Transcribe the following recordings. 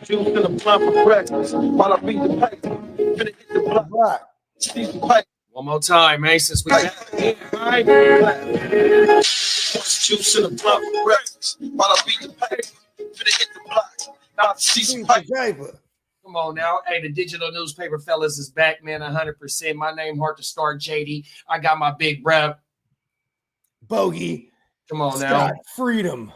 Juice in the blunt for breakfast while I beat the paper. Finna hit the block. Steve the pipe. One more time, man, since we got Juice in the blunt for breakfast while I beat the paper. Finna hit the block. Now Steve the pipe. Come on now. Hey, the digital newspaper fellas is back, man, 100%. My name, Hard to Start JD. I got my big bruh. Bogey. Come on Scott, now. Freedom.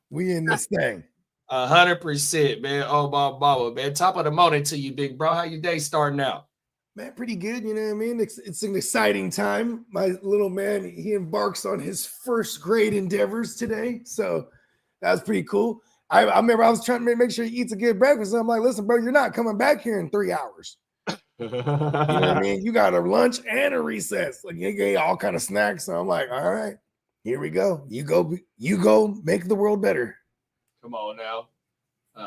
We in this thing. 100%, man. Oh, Baba, man. Top of the morning to you, big bro. How your day starting out? Man, pretty good. You know what I mean? It's an exciting time. My little man, he embarks on his first grade endeavors today. So that was pretty cool. I remember I was trying to make sure he eats a good breakfast. I'm like, listen, bro, you're not coming back here in 3 hours. You know what I mean? You got a lunch and a recess. Like you get all kind of snacks. So I'm like, all right, here we go. You go make the world better. Come on now.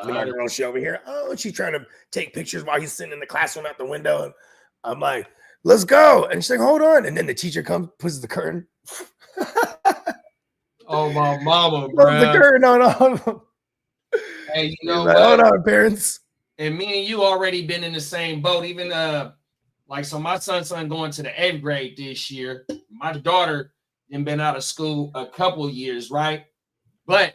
My girl, she over here. Oh, she's trying to take pictures while he's sitting in the classroom out the window. And I'm like, let's go. And she's like, hold on. And then the teacher comes, pushes the curtain. Oh, my mama, bro. The curtain on all of them. Hey, you know like, what? Hold on, parents. And me and you already been in the same boat. Even like so, my son's going to the 8th grade this year. My daughter been out of school a couple years, right? But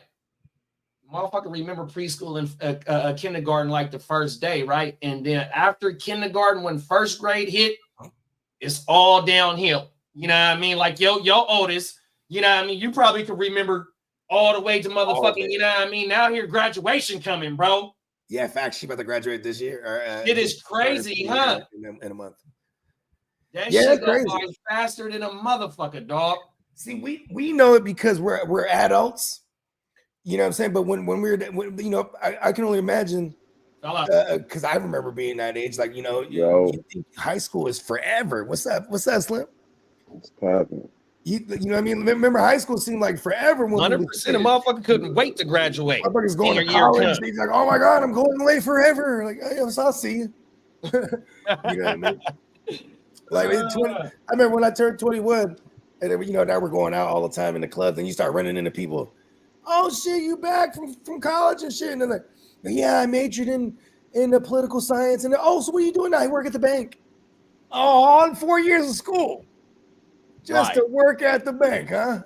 motherfucker remember preschool and kindergarten like the first day, right? And then after kindergarten, when first grade hit, it's all downhill. You know what I mean? Like your oldest, you know what I mean? You probably could remember all the way to motherfucking, you know what I mean? Now here graduation coming, bro. Yeah, facts. She about to graduate this year. It is crazy, huh? In a month. That shit goes by faster than a motherfucker, dog. See, we know it because we're adults. You know what I'm saying? But when you know, I can only imagine because I remember being that age. Like, you know, you think high school is forever. What's that, Slim? It's popping. You know what I mean? Remember, high school seemed like forever. 100% a motherfucker couldn't wait to graduate. Motherfuckers going to college. He's like, oh my God, I'm going away forever. Like, hey, I'll see you. You know what I mean? Like, I remember when I turned 21, and then, you know, now we're going out all the time in the clubs, and you start running into people. Oh shit, you back from college and shit? And they're like, yeah, I majored in the political science. And so what are you doing now? I work at the bank. Oh, on 4 years of school. Just to work at the bank, huh?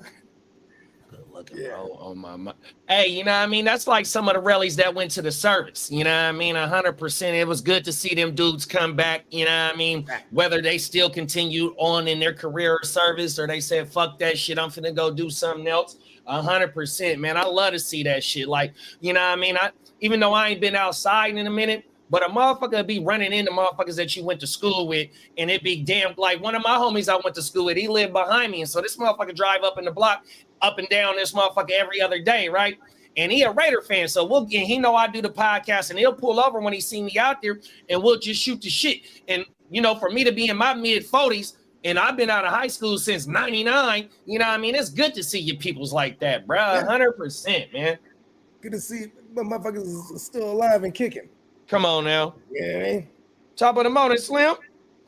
Good looking, bro. Oh my. Hey, you know what I mean? That's like some of the rallies that went to the service. You know what I mean? 100%. It was good to see them dudes come back. You know what I mean? Whether they still continued on in their career or service or they said, fuck that shit, I'm finna go do something else. 100%, man. I love to see that shit. Like, you know what I mean? Even though I ain't been outside in a minute, but a motherfucker be running into motherfuckers that you went to school with, and it be damn like one of my homies I went to school with, he lived behind me. And so this motherfucker drive up in the block, up and down this motherfucker every other day, right? And he a Raider fan, so he know I do the podcast, and he'll pull over when he see me out there, and we'll just shoot the shit. And, you know, for me to be in my mid-40s, and I've been out of high school since 99, you know what I mean? It's good to see you peoples like that, bro. 100%, man. Good to see motherfuckers is still alive and kicking. Come on now. Yeah, man. Top of the morning, Slim.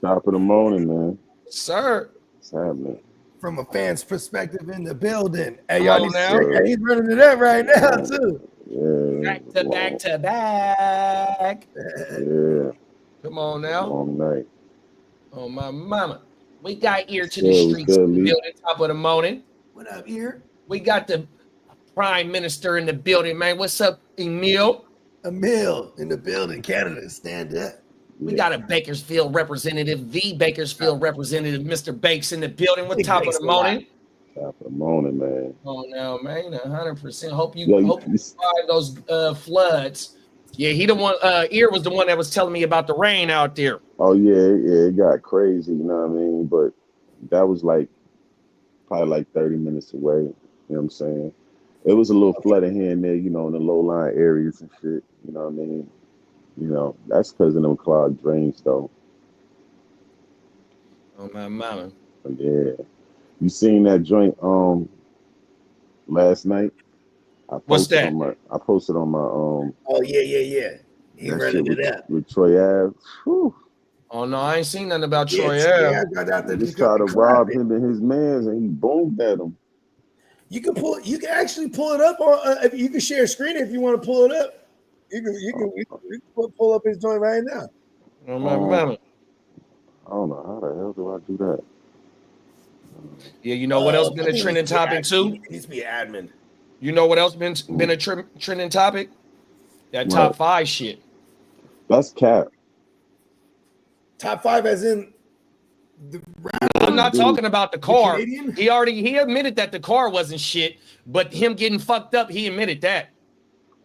Top of the morning, man. Sir. What's happening? From a fan's perspective in the building. Hey, y'all need to he's running it up right now, too. Yeah. Back to back. Yeah. Come on now. Long night. Oh, my mama. We got ear to the streets in the building, top of the morning. What up, ear? We got the Prime Minister in the building, man. What's up, Emil? Emil in the building. Canada, stand up. We got a Bakersfield representative, the Bakersfield representative, Mr. Bakes in the building. With top of the morning. Top of the morning, man. Oh no, man, 100%. Hope you survive those floods. Yeah, he the one. Ear was the one that was telling me about the rain out there. Oh yeah, it got crazy. You know what I mean? But that was like probably like 30 minutes away. You know what I'm saying? It was a little flooding here and there, you know, in the low-lying areas and shit. You know what I mean? You know, that's because of them clogged drains, though. Oh my mama. But yeah, you seen that joint last night? What's that? I posted on my Oh yeah. He that shit running it up. with Troy Ave. Whew. Oh no, I ain't seen nothing about Yeah, Troy Troy Ave. Ave got out there Just to tried to clap rob it. him and his mans, and he boomed at him. You can actually pull it up on. If you can share a screen if you want to pull it up. You can pull up his joint right now. Oh my mama. I don't know how the hell do I do that. Yeah, you know what else been I a think trending topic too? It needs to be an admin. You know what else been a trending topic? That What? top 5 shit. That's cap. Top 5 as in the I'm not talking about the car. Canadian? He admitted that the car wasn't shit, but him getting fucked up, he admitted that.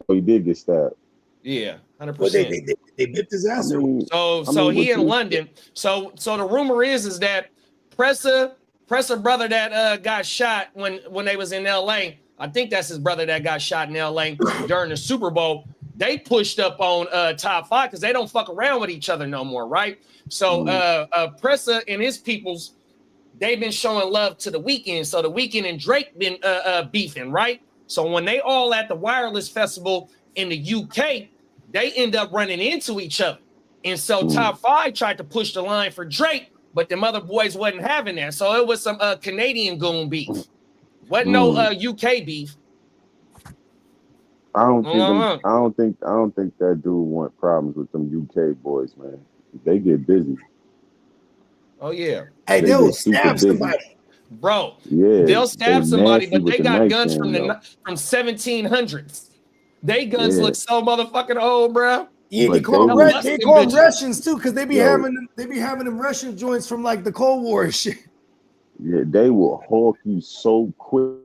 Oh, he did get stabbed. Yeah, 100%. Well, they whipped his ass. So he in London. So the rumor is that Pressa brother that got shot when they was in LA. I think that's his brother that got shot in LA during the Super Bowl. They pushed up on top 5 because they don't fuck around with each other no more, right? So Pressa and his peoples, they've been showing love to The Weeknd. So The Weeknd and Drake been beefing, right? So when they all at the Wireless Festival in the UK, they end up running into each other. And so top 5 tried to push the line for Drake, but them other boys wasn't having that. So it was some Canadian goon beef. Wasn't no UK beef. I don't think that dude want problems with them UK boys, man. They get busy. Oh yeah. Hey, they'll stab somebody. Bro, yeah, they'll stab somebody, but they got guns from game, from 1700s. They guns look so motherfucking old, bro. Yeah, they call them Russians too, because they be having them Russian joints from like the Cold War and shit. Yeah, they will hawk you so quick.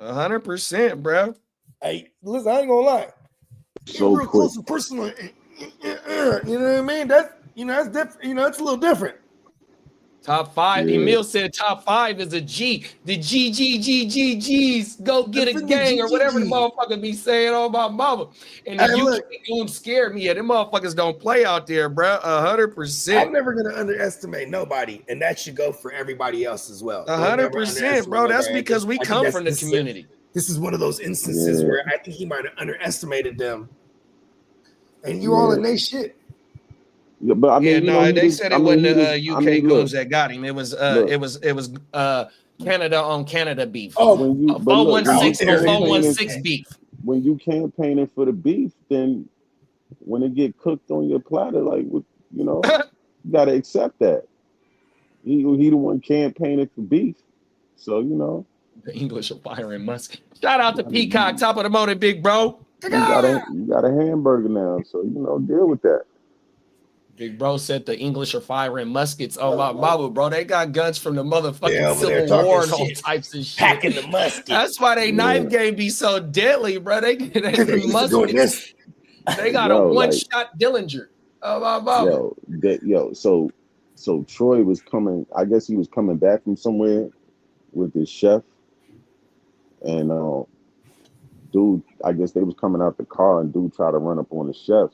100%, bro. Hey, listen, I ain't gonna lie. So real close and personal. You know what I mean? That's different. It's a little different. Top 5. Yeah. Emil said top 5 is a G. The G's. Go get a gang or whatever the motherfucker be saying on my mama. And the UK don't scare me. Yeah, them motherfuckers don't play out there, bro. 100%. I'm never gonna underestimate nobody, and that should go for everybody else as well. 100%, bro. That's because we come from the community. This is one of those instances where I think he might have underestimated them, and you all in they shit. Yeah, but I mean, they said it wasn't the UK goons that got him. It was Canada on Canada beef. Oh, 416 beef. When you campaigning for the beef, then when it get cooked on your platter, like you gotta accept that. He the one campaigning for beef, so the English are firing musket. Shout out to Peacock, top of the morning, big bro. You got a hamburger now, so deal with that. Big bro said the English are firing muskets. Oh my mama, bro. They got guns from the motherfucking Civil War and all types of shit. Packing the musket. That's why they knife game be so deadly, bro. They muskets. They got a one-shot Dillinger. Oh my mama. So Troy was coming. I guess he was coming back from somewhere with his chef, and dude, I guess they was coming out the car, and dude tried to run up on the chef,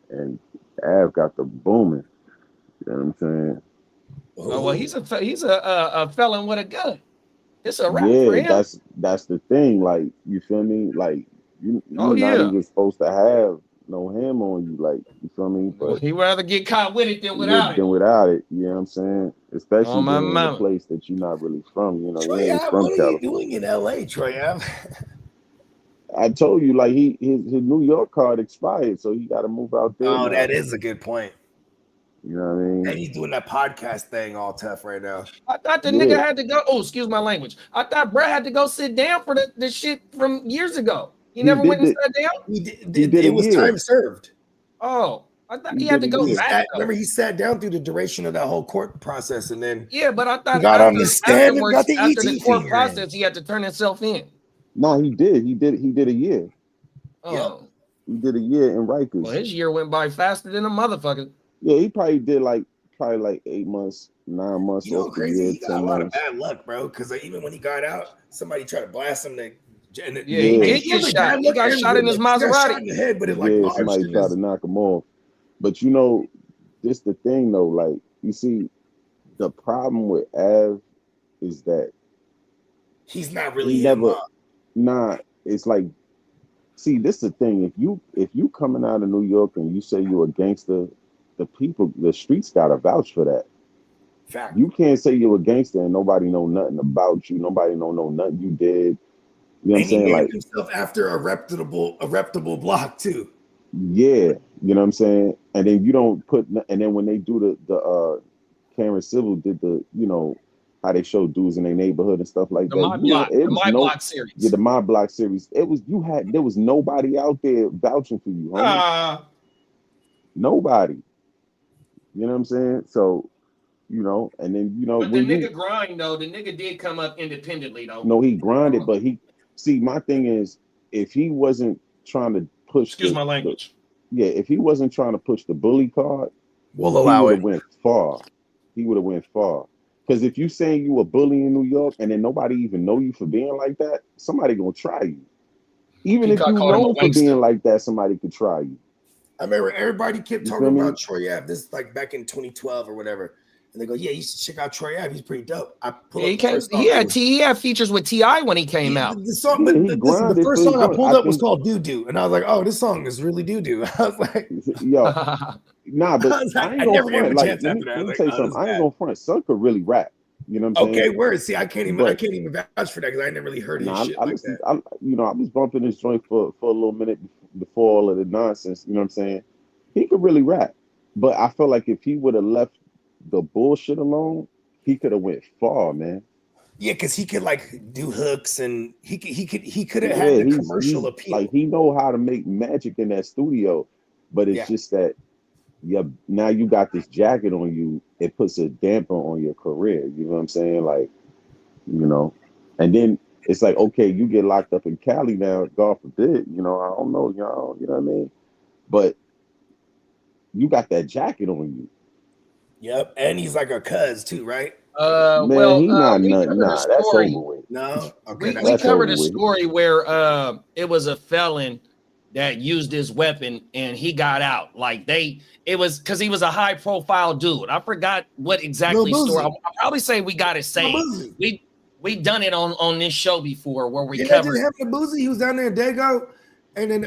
and Av got the booming. You know what I'm saying? Oh well, he's a felon with a gun. It's a rap for him. That's the thing. Like, you feel me? Like you're not even supposed to have no ham on you. Like, you feel me? But he rather get caught with it than without it. You know what I'm saying? Especially in a place that you're not really from. Troy, what are you doing in LA, Troy? I told you, like, his New York card expired, so he got to move out there. Oh, that is a good point. You know what I mean? And he's doing that podcast thing all tough right now. I thought the nigga had to go. Oh, excuse my language. I thought Brad had to go sit down for the shit from years ago. He never went and sat down? He did it was time served. Oh, I thought he had to go back. Remember, he sat down through the duration of that whole court process, and then but I thought he got on the stand and got the after the court process, he had to turn himself in. No, he did. He did a year. Oh, he did a year in Rikers. Well, his year went by faster than a mother. Yeah, he probably did like 8 months, 9 months. Crazy. He got a lot of bad luck, bro. Because even when he got out, somebody tried to blast him to And he did get shot. He got shot in his Maserati. Shot in the head, but it like somebody tried to knock him off. But you know, this the thing though. Like you see, the problem with Av is that he's not really him. Nah, it's like, see, this is the thing. If you coming out of New York and you say you're a gangster, the streets gotta vouch for that. Fact. You can't say you're a gangster and nobody know nothing about you. Nobody know nothing you did. You know what I'm saying? He like named himself after a reputable block too. Yeah, you know what I'm saying? And then you don't put, and then when they do the Karen Civil did the, you know, how they show dudes in their neighborhood and stuff like the that. The My Block series. Yeah, the My Block series. There was nobody out there vouching for you, homie. Nobody. You know what I'm saying? So, you know, and then, you know. But the nigga grind, though. The nigga did come up independently, though. No, he grinded, but see, my thing is, if he wasn't trying to push. Excuse my language. If he wasn't trying to push the bully card, we'll allow it. Went far. He would have went far. Because if you saying you a bully in New York and then nobody even know you for being like that, somebody gonna try you. Even if you know for being like that, somebody could try you. I remember everybody kept talking about Troy Ave. This is like back in 2012 or whatever. And they go, yeah, you should check out Troy Ave. He's pretty dope. He had features with T.I. when he came out. The song, the first song I pulled up was called Doo Doo. And I was like, oh, this song is really doo doo. I was like, yo, nah, but I ain't gonna front. Like, let me tell you something. I ain't gonna front. Son could really rap. You know what I'm saying? Okay, word. See, I can't even vouch for that because I never really heard his shit like that. I was bumping this joint for a little minute before all of the nonsense. You know what I'm saying? He could really rap. But I felt like if he would have left the bullshit alone, he could have went far, man. Yeah, because he could like do hooks and he could have had the commercial appeal. Like he know how to make magic in that studio, but it's just that now you got this jacket on you, it puts a damper on your career. You know what I'm saying? Like, you know, and then it's like, okay, you get locked up in Cali now, God forbid, you know, I don't know, y'all, you know what I mean? But you got that jacket on you. Yep, and he's like a cuz too, right? Man, well, he's not nothing. Nah, that's over with. No, okay. We covered a story where it was a felon that used his weapon and he got out. Like it was because he was a high profile dude. I forgot what exactly story. I'll probably say we got it saved. We done it on this show before where we covered. The Boozy, he was down there in Dago, and then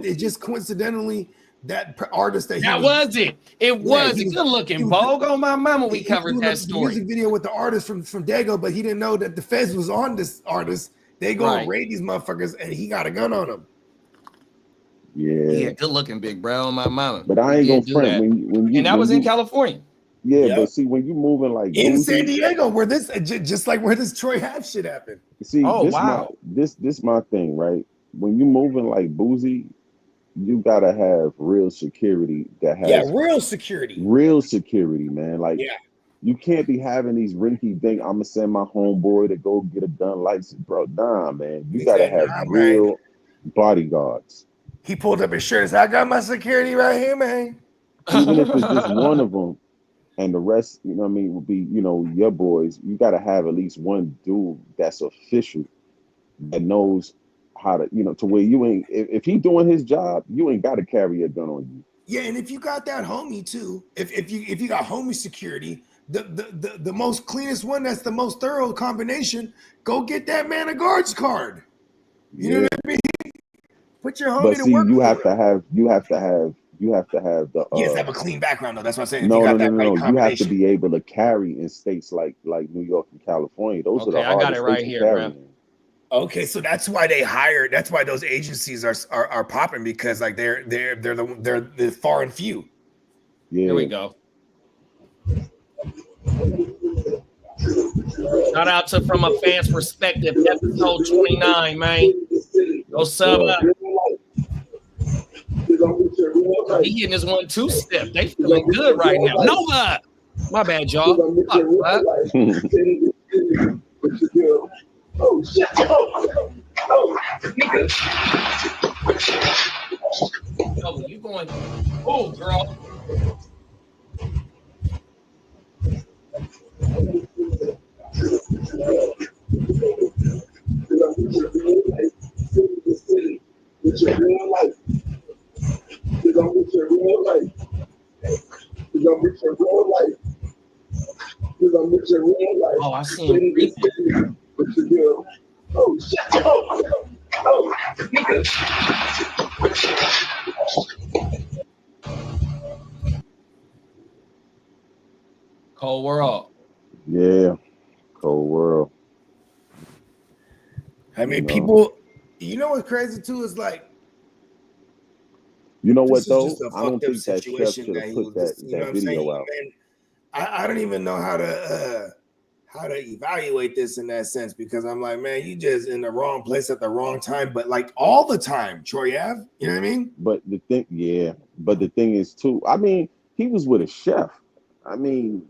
it just coincidentally. That artist that was it. It was a good looking Vogue on my mama. We covered that story. Music video with the artist from Dago, but he didn't know that the feds was on this artist. They go raid these motherfuckers, and he got a gun on him. Yeah, good looking big bro on my mama. But I ain't gonna front when you. And that was in California. Yeah, but see when you moving like in San Diego, where this just like where this Troy Ave shit happened. See, this my thing, right? When you moving like Boozy. You gotta have real security that has real security, man. Like you can't be having these rinky dink. I'm gonna send my homeboy to go get a gun license, bro. Nah, man. You gotta have real bodyguards. He pulled up his shirt and said, I got my security right here, man. Even if it's just one of them, and the rest, you know what I mean, would be, you know, your boys. You gotta have at least one dude that's official that knows how to, you know, to where you ain't, if he doing his job, you ain't got to carry a gun on you. Yeah, and if you got that homie too, if you got homie security, the most cleanest one, that's the most thorough combination, go get that man a guards card. You know what I mean? Put your homie to work. You have to have the you have to have a clean background though. That's what I'm saying. No. You have to be able to carry in states like New York and California. Those are the hardest I got it right here, bro. Okay, so that's why that's why those agencies are popping, because like they're the far and few. Yeah. Here we go. Shout out to From a Fan's Perspective, episode 29, man. Go sub up. He getting his 1-2 step. They feeling good right now. Nova. My bad, y'all. Oh shit! Oh, you going? Oh, girl. with your real life. You're gonna with your real life. You're gonna with your real life. You're gonna with your real life. Oh, I see him creeping. With your real. Oh shit! Oh, nigga. Cold world. Yeah, cold world. I mean, people. You know what's crazy too is like. You know what This is though? just a I don't fucked up think that chef situation should that have he put was that, you know what I'm video saying? out. Man, I don't even know how to evaluate this in that sense because I'm like, man, you just in the wrong place at the wrong time, but like all the time, Troy Ave, you know what I mean? But the thing is too, I mean, he was with a chef. I mean,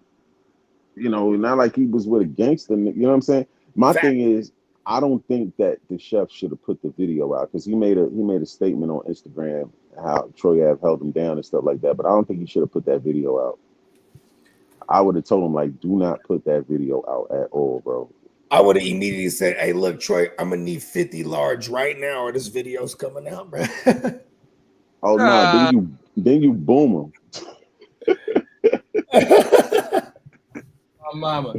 you know, not like he was with a gangster, you know what I'm saying? My Fact. thing is, I don't think that the chef should have put the video out because he made a statement on Instagram how Troy Ave held him down and stuff like that. But I don't think he should have put that video out. I would have told him like, do not put that video out at all, bro. I would have immediately said, hey, look, Troy, I'm gonna need 50 large right now, or this video's coming out, bro. Oh no, then you boom him. Oh, mama.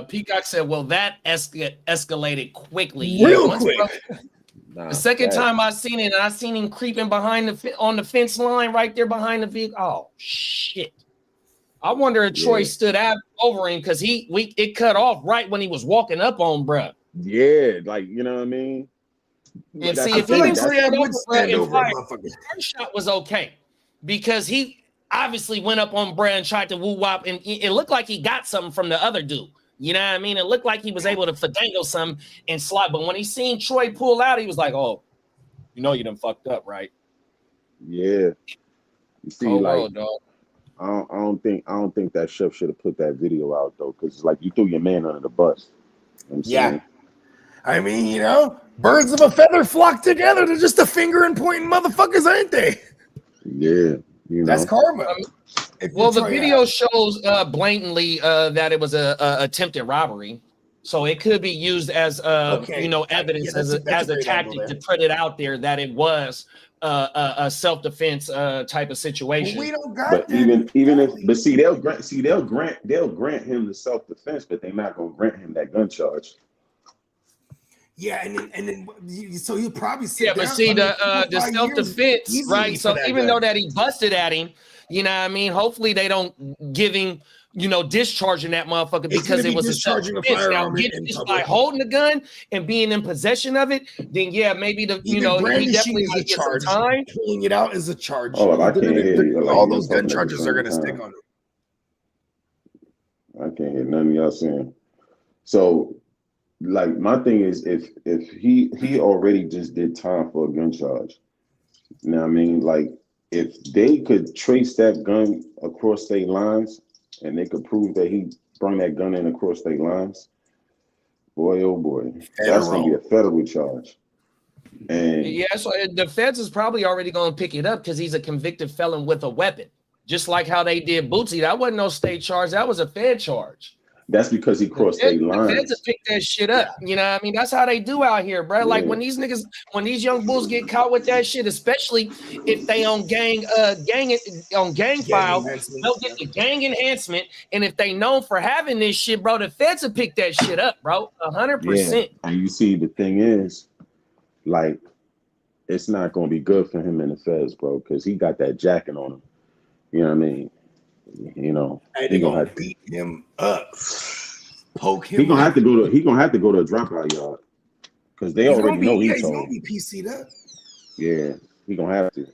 Peacock said, well, that escalated quickly. Real quick. The second time I seen it, and I seen him creeping behind on the fence line right there behind the vehicle. Oh shit! I wonder if Troy stood out over him because it cut off right when he was walking up on bruh. Yeah, like you know what I mean. And That's see, the if he thing, didn't that's- stand over stand bruh and over a fire, motherfucker. the first shot was okay because he obviously went up on bruh and tried to woo wop, and it looked like he got something from the other dude. You know what I mean? It looked like he was able to fandangle something and slide, but when he seen Troy pull out, he was like, "Oh, you know you done fucked up, right?" Yeah. You see, Cold like world, dog. I don't think that chef should have put that video out though, because like you threw your man under the bus. You know what I'm saying? I mean, you know, birds of a feather flock together. They're just a finger and pointing motherfuckers, ain't they? Yeah, you know. That's karma. Well, the video shows blatantly that it was a attempted robbery, so it could be used as evidence as a tactic to put it out there that it was a self-defense type of situation. Well, we don't got But that. they'll grant him the self-defense, but they're not gonna grant him that gun charge. Yeah, and then so he'll probably sit down. But see the self-defense, right? So even though that he busted at him, you know what I mean? Hopefully they don't give him, discharging that motherfucker because it was a self-defense. Now, just by holding the gun and being in possession of it, then yeah, maybe he definitely might get some time. Pulling it out is a charge. Oh, I can't hear you. All those gun charges are gonna stick on him. I can't hear none of y'all saying. So, like, my thing is, if he already just did time for a gun charge, you know what I mean? Like, if they could trace that gun across state lines and they could prove that he brought that gun in across state lines, boy, oh boy, that's gonna be a federal charge. And yeah, so the feds is probably already gonna pick it up because he's a convicted felon with a weapon, just like how they did Bootsy. That wasn't no state charge; that was a fed charge. That's because he crossed state lines. The feds have picked that shit up. You know what I mean? That's how they do out here, bro. Yeah. Like when these young bulls get caught with that shit, especially if they on gang file, they'll get the gang enhancement. And if they known for having this shit, bro, the feds have picked that shit up, bro. 100%. And you see, the thing is, like, it's not gonna be good for him in the feds, bro, because he got that jacket on him. You know what I mean? They're gonna beat him up, poke him. He gonna have to go to a dropout yard because they already know he's gonna be PC'd up. Yeah, he gonna have to. You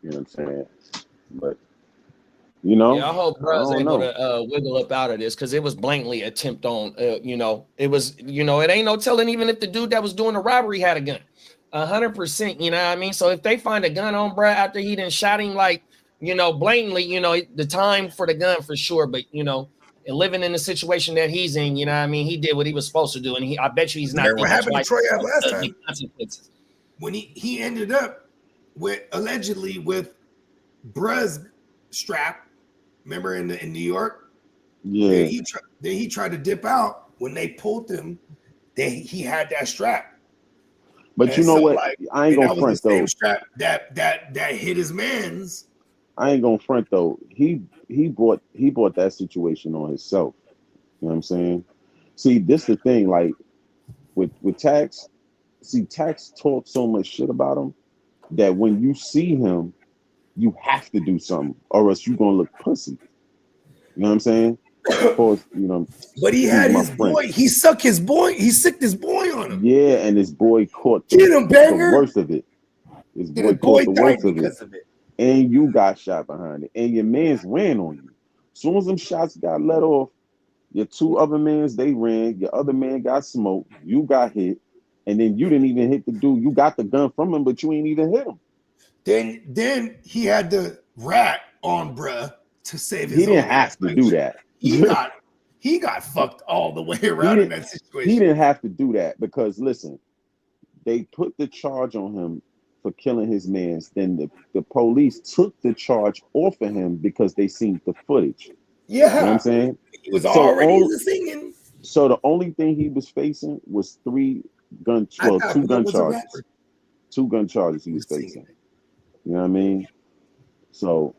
know what I'm saying? But yeah, I hope bro's able to wiggle up out of this because it was blatantly attempt on. It was it ain't no telling even if the dude that was doing the robbery had a gun. 100%. You know what I mean? So if they find a gun on bro after he done shot him blatantly, the time for the gun for sure, but and living in the situation that he's in, you know what I mean, he did what he was supposed to do, and I bet you he's not. What happened to Troy last time? When he ended up allegedly with bruh's strap, remember in New York? Yeah. Then he tried to dip out. When they pulled him, he had that strap. But And you know so, what? like, I ain't and gonna that was front the same though. strap that hit his man's. I ain't gonna front though. He brought that situation on himself. You know what I'm saying? See, this the thing, like with Tax, see, Tax talks so much shit about him that when you see him, you have to do something, or else you gonna look pussy. You know what I'm saying? Pause, you know, But he excuse had my his French. boy. He sucked his boy. He sicked his boy on him. Yeah, and his boy caught Get him, the banger. worst of it. His And boy his caught boy the died worst of it. because of it. And you got shot behind it. And your mans ran on you. As soon as them shots got let off, your two other mans, they ran. Your other man got smoked. You got hit. And then you didn't even hit the dude. You got the gun from him, but you ain't even hit him. Then he had the rat on bruh to save his He didn't own have ass. to Like, do that. he got fucked all the way around in that situation. He didn't have to do that because listen, they put the charge on him for killing his mans. Then the police took the charge off of him because they seen the footage. Yeah. You know what I'm saying? He was already singing. So the only thing he was facing was two gun charges. 2 gun charges he was facing. You know what I mean? So,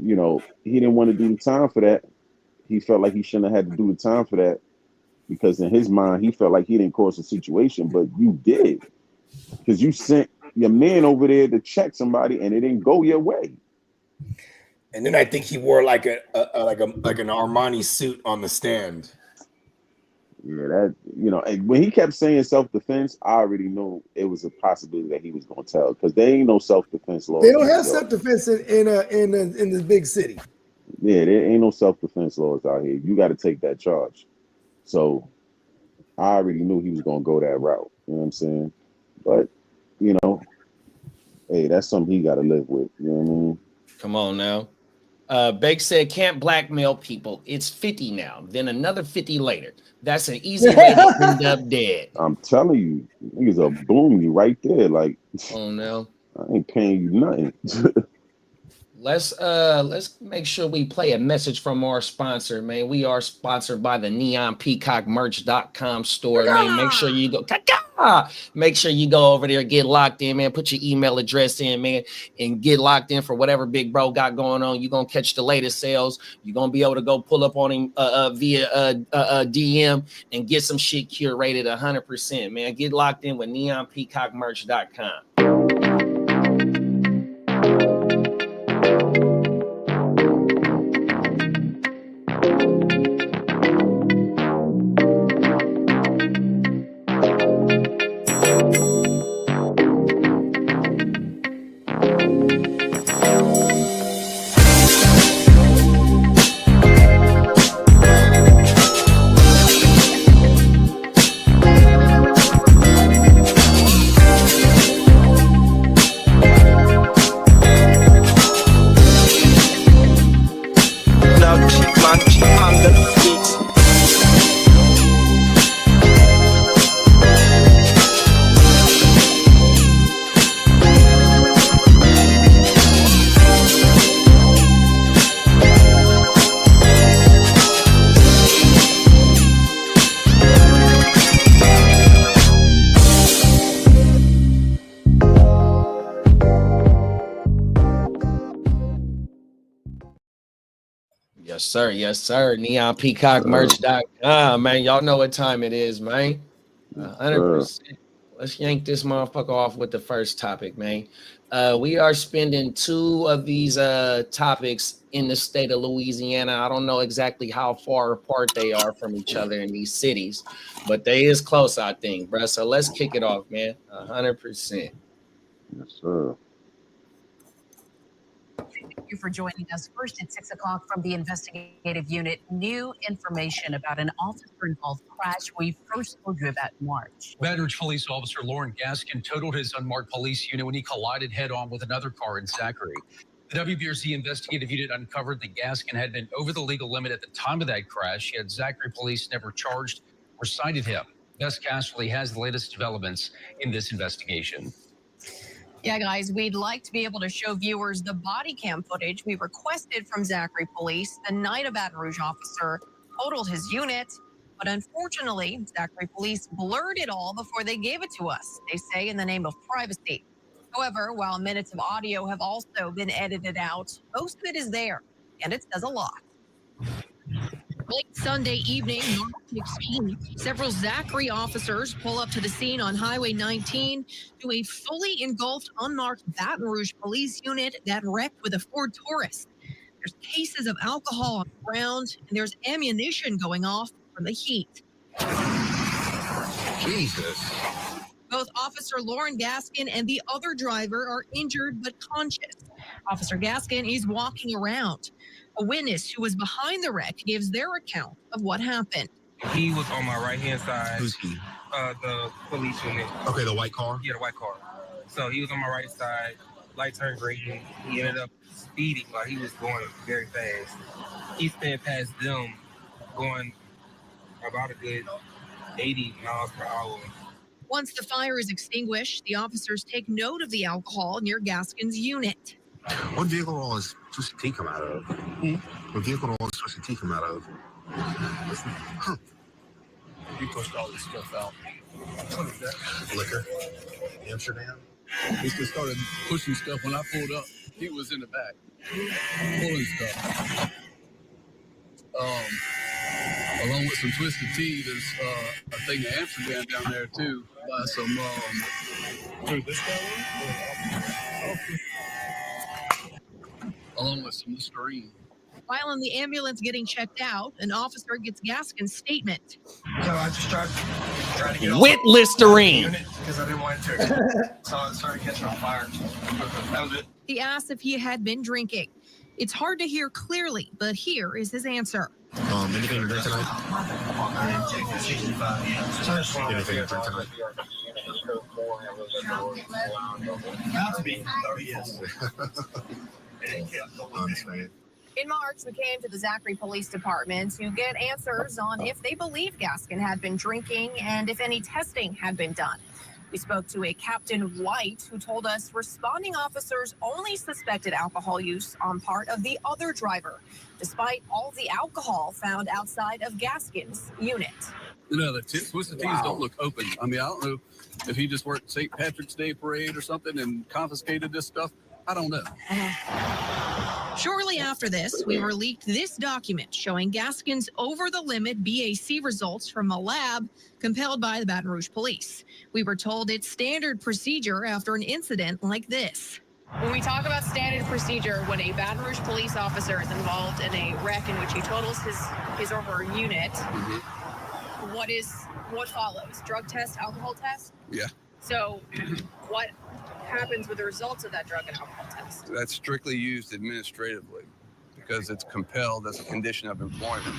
you know, he didn't want to do the time for that. He felt like he shouldn't have had to do the time for that because in his mind, he felt like he didn't cause the situation, but you did. Because you sent your man over there to check somebody and it didn't go your way. And then I think he wore like an Armani suit on the stand. Yeah, that, you know, and when he kept saying self-defense, I already knew it was a possibility that he was going to tell because there ain't no self-defense laws. They don't have self-defense in this big city. Yeah, there ain't no self-defense laws out here. You got to take that charge. So I already knew he was going to go that route. You know what I'm saying? But, you know, hey, that's something he got to live with. You know what I mean? Come on now. Bake said, can't blackmail people. It's 50 now, then another 50 later. That's an easy way to end up dead. I'm telling you, niggas are booming you right there. Like, oh no, I ain't paying you nothing. Let's make sure we play a message from our sponsor, man. We are sponsored by the neonpeacockmerch.com store, man. Make sure you go. Make sure you go over there, get locked in, man. Put your email address in, man, and get locked in for whatever big bro got going on. You're gonna catch the latest sales. You're gonna be able to go pull up on him via DM and get some shit curated 100%, man. Get locked in with neonpeacockmerch.com. Yes, sir. Yes, sir. NeonPeacockMerch.com, man. Y'all know what time it is, man. 100%. Let's yank this motherfucker off with the first topic, man. We are spending 2 of these topics in the state of Louisiana. I don't know exactly how far apart they are from each other in these cities, but they is close, I think, bro. So let's kick it off, man. 100%. Yes, sir. Thank you for joining us. First at 6 o'clock from the investigative unit, new information about an officer-involved crash we first told you about in March. Baton Rouge Police Officer Lauren Gaskin totaled his unmarked police unit when he collided head-on with another car in Zachary. The WBRC investigative unit uncovered that Gaskin had been over the legal limit at the time of that crash, yet Zachary police never charged or cited him. Bess Casserly has the latest developments in this investigation. Yeah, guys, we'd like to be able to show viewers the body cam footage we requested from Zachary police the night a Baton Rouge officer totaled his unit. But unfortunately, Zachary police blurred it all before they gave it to us, they say, in the name of privacy. However, while minutes of audio have also been edited out, most of it is there, and it says a lot. Late Sunday evening, March 16th, several Zachary officers pull up to the scene on Highway 19 to a fully engulfed, unmarked Baton Rouge police unit that wrecked with a Ford Taurus. There's cases of alcohol on the ground, and there's ammunition going off from the heat. Jesus. Both Officer Lauren Gaskin and the other driver are injured but conscious. Officer Gaskin is walking around. A witness who was behind the wreck gives their account of what happened. He was on my right-hand side. Who's he? The police unit. Okay, the white car? Yeah, the white car. So he was on my right side. Light turned green. He ended up speeding while he was going very fast. He sped past them going about a good 80 miles per hour. Once the fire is extinguished, the officers take note of the alcohol near Gaskin's unit. What vehicle was Twisted Tea come out of? What vehicle was Twisted Tea come out of? You pushed all this stuff out. Liquor. Amsterdam. He just started pushing stuff. When I pulled up, he was in the back pulling stuff. Along with some Twisted Tea, there's a thing of Amsterdam down there too. By some this guy along with some Listerine. While in the ambulance getting checked out, an officer gets Gaskin's statement. So I just tried to get with Listerine because I didn't want it to. So I started catching on fire. That was it. He asked if he had been drinking. It's hard to hear clearly, but here is his answer. Anything to drink tonight? Anything to drink tonight? About to be. Oh, yes. In March, we came to the Zachary Police Department to get answers on if they believe Gaskin had been drinking and if any testing had been done. We spoke to a Captain White who told us responding officers only suspected alcohol use on part of the other driver, despite all the alcohol found outside of Gaskin's unit. You know, the Twisted Teas don't look open. I mean, I don't know if he just worked St. Patrick's Day parade or something and confiscated this stuff. I don't know. Shortly after this, we were leaked this document showing Gaskin's over-the-limit BAC results from a lab compelled by the Baton Rouge police. We were told it's standard procedure after an incident like this. When we talk about standard procedure, when a Baton Rouge police officer is involved in a wreck in which he totals his or her unit, what follows? Drug test, alcohol test? Yeah. So what happens with the results of that drug and alcohol test? That's strictly used administratively because it's compelled as a condition of employment.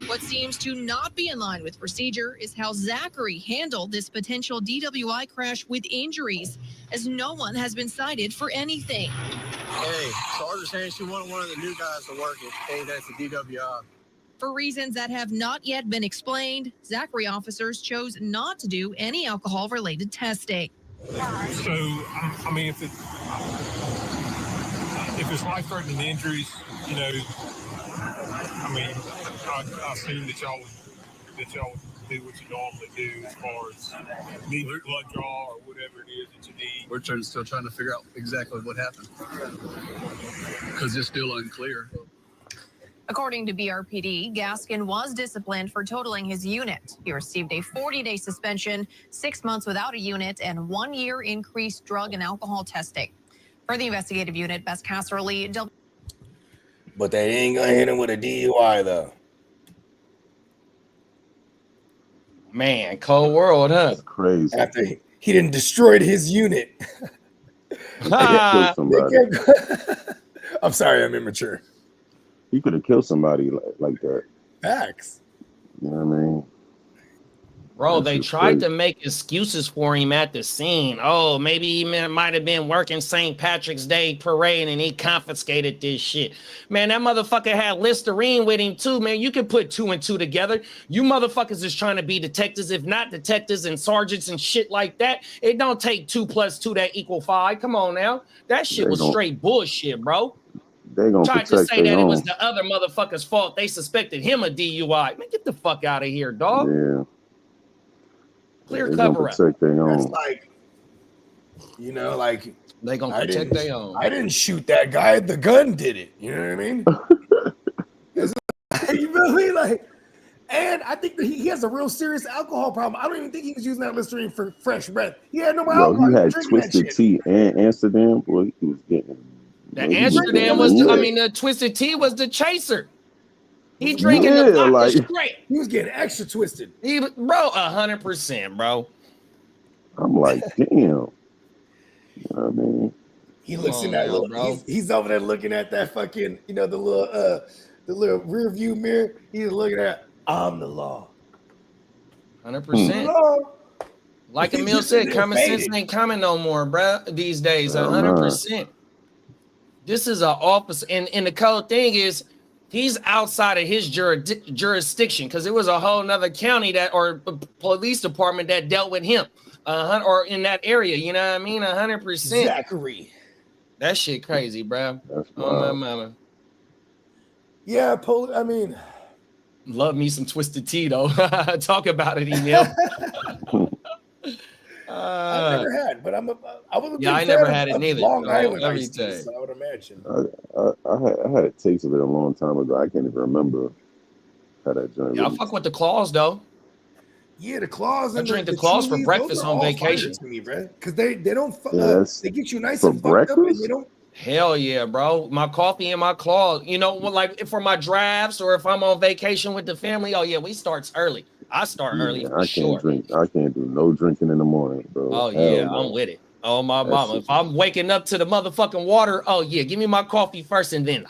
What seems to not be in line with procedure is how Zachary handled this potential DWI crash with injuries, as no one has been cited for anything. Hey, Sergeant saying she wanted one of the new guys to work it. Hey, that's a DWI. For reasons that have not yet been explained, Zachary officers chose not to do any alcohol-related testing. So, I mean, if it's life-threatening injuries, you know, I mean, I assume that y'all would do what you normally do as far as need a blood draw or whatever it is that you need. We're still trying to figure out exactly what happened because it's still unclear. According to BRPD, Gaskin was disciplined for totaling his unit. He received a 40-day suspension, 6 months without a unit, and 1 year increased drug and alcohol testing. For the investigative unit, Bess Casserly. But they ain't gonna hit him with a DUI though. Man, cold world, huh? That's crazy. After he didn't destroyed his unit. I'm sorry, I'm immature. He could have killed somebody like that. Facts. You know what I mean? Bro, That's they just tried to crazy. make excuses for him at the scene. Oh, maybe he might have been working St. Patrick's Day parade and he confiscated this shit. Man, that motherfucker had Listerine with him too, man. You can put 2 and 2 together. You motherfuckers is trying to be detectives, if not detectives and sergeants and shit like that. It don't take 2 + 2 that equal 5. Come on now. That shit was straight bullshit, bro. They gonna Tried to protect say their that it was own. the other motherfucker's fault. They suspected him of DUI. Man, get the fuck out of here, dog. Yeah. Clear They gonna cover up. protect their That's own. like, you know, like They gonna protect their own. I didn't shoot that guy. The gun did it. You know what I mean? You feel me? Like, and I think that he has a real serious alcohol problem. I don't even think he was using that Listerine for fresh breath. He had no more Yo, alcohol. he was had drinking that Twisted shit. Tea and Amsterdam. Boy, he was getting. The he Amsterdam getting was, lit. the Twisted Tea was the chaser. He drinking the Yeah, vodka like- straight. He was getting extra twisted. Bro, 100%, bro. I'm like, damn. You know what I mean? He looks Come in that on, little. bro. He's over there looking at that fucking, you know, the little rear view mirror. He's looking at. I'm the law. 100%. Law. Like He Emil just said, didn't common fade sense it. ain't coming no more, bro. These days, Hell 100%. This is an office, and the cold thing is, he's outside of his jurisdiction because it was a whole nother county that or police department that dealt with him, or in that area. You know what I mean? 100%. Zachary. That shit crazy, bro. That's Oh my wild. mama. Yeah, I mean, Love me some Twisted Tea though. Talk about it, Emil. I've never had, but I was a big I fan never of- had it of neither. Long Island every iced tea, day. so I would imagine. I had a taste of it a long time ago. I can't even remember how that joint. Yeah, I really- fuck with the claws though. Yeah, the claws. I And drink the claws for chewies, breakfast those are on all fire vacation. to me, bro, because they don't. Yes. They get you nice For and fucked up, and breakfast? they don't. Hell yeah, bro. My coffee and my claws. You know, like for my drafts or if I'm on vacation with the family. Oh yeah, we starts early. I start early Yeah, for I sure. can't drink. I can't do no drinking in the morning, bro. Oh Hell yeah, no. I'm with it. Oh my That mama. shit- If I'm waking up to the motherfucking water, oh yeah, give me my coffee first and then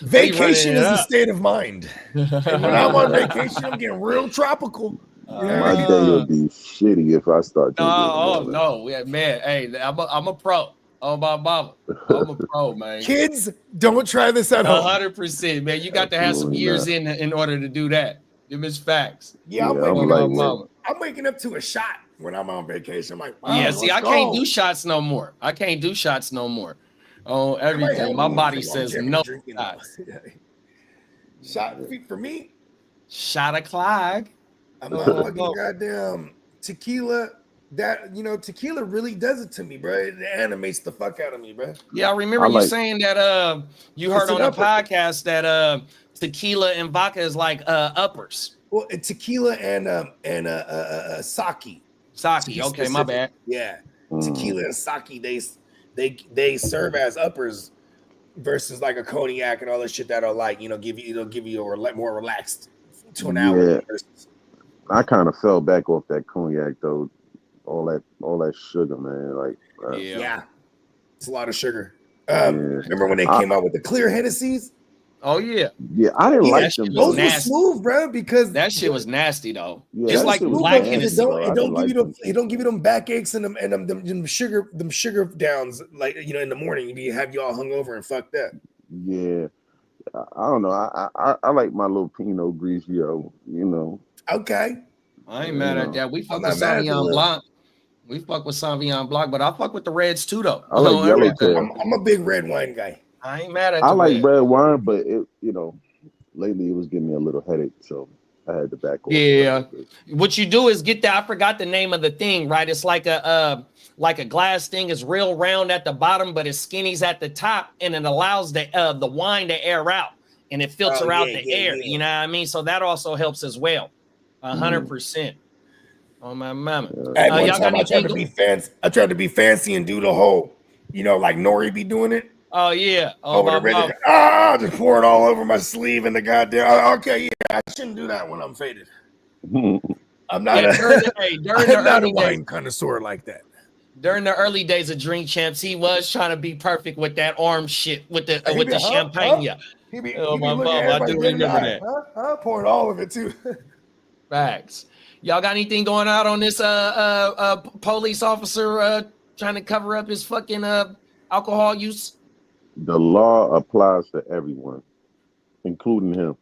Vacation we running it is a up. state of mind, and when I'm on vacation, I'm getting real tropical. My day will be shitty if I start drinking. in the Oh morning. no, yeah, man. Hey, I'm a pro. Oh my mama, I'm a pro, man. Kids, don't try this at home. 100%, man. You got to have some Absolutely years not. in order to do that. Them is facts. Yeah, I'm Yeah, I'm waking like up. that. I'm waking up to a shot when I'm on vacation. I'm like, Yeah, wow, see, let's I can't go. do shots no more. I can't do shots no more. Oh, I might have everything. My one body for says longevity no drinking. shots. Shot for me. Shot of Clyde. I'm not fucking goddamn tequila. That tequila really does it to me, bro. It animates the fuck out of me, bro. Yeah, I remember I you like- saying that you heard It's on an a upper. podcast that tequila and vodka is like uppers. Well, tequila and sake. Sake. Okay, my bad. Yeah, Mm. tequila and sake. They serve as uppers versus like a cognac and all this shit that'll give you a more relaxed to an hour. Yeah. I kind of fell back off that cognac though. All that sugar, man. Like, Yeah, it's a lot of sugar. Yeah. Remember when they came out with the clear Hennessy's? Oh yeah. yeah, I didn't Yeah, like that them. shit Those was were nasty. smooth, bro, because That shit was nasty though. Yeah, Just that like shit was black nasty, Hennessy. bro. I didn't like them. It don't give you them backaches and them sugar downs like in the morning. You have you all hungover and fucked up. Yeah, I don't know. I like my little Pinot Grigio. You know. Okay. I ain't mad at that. We fuck I'm with not mad at the Sauvignon little- Blanc. We fuck with Sauvignon Blanc, but I fuck with the reds too though. I like Oh, everything. Yellowtail. I'm a big red wine guy. I ain't mad at I the like red. red wine, but lately it was giving me a little headache, so I had to back off. Yeah. What you do is get that. I forgot the name of the thing, right? It's like a glass thing. It's real round at the bottom, but it's skinny's at the top, and it allows the wine to air out and it filter out the air. yeah. You know what I mean? So that also helps as well. 100%. Oh my mama. At one y'all got time, I tried anything to be fancy. I tried to be fancy and do the whole, like Nori be doing it. Oh yeah. Oh Over my the mama. red, just pour it all over my sleeve and the goddamn. Okay, yeah, I shouldn't do that when I'm faded. I'm not Yeah, during the I'm not a early wine days, connoisseur like that. during the early days of Drink Champs, he was trying to be perfect with that arm shit with the He with be, the champagne. Yeah. He be, Oh he be my looking at mama, I everybody do dead in the remember eye. that. Huh? Pouring all of it too. Facts. Y'all got anything going out on this police officer trying to cover up his fucking alcohol use? The law applies to everyone, including him.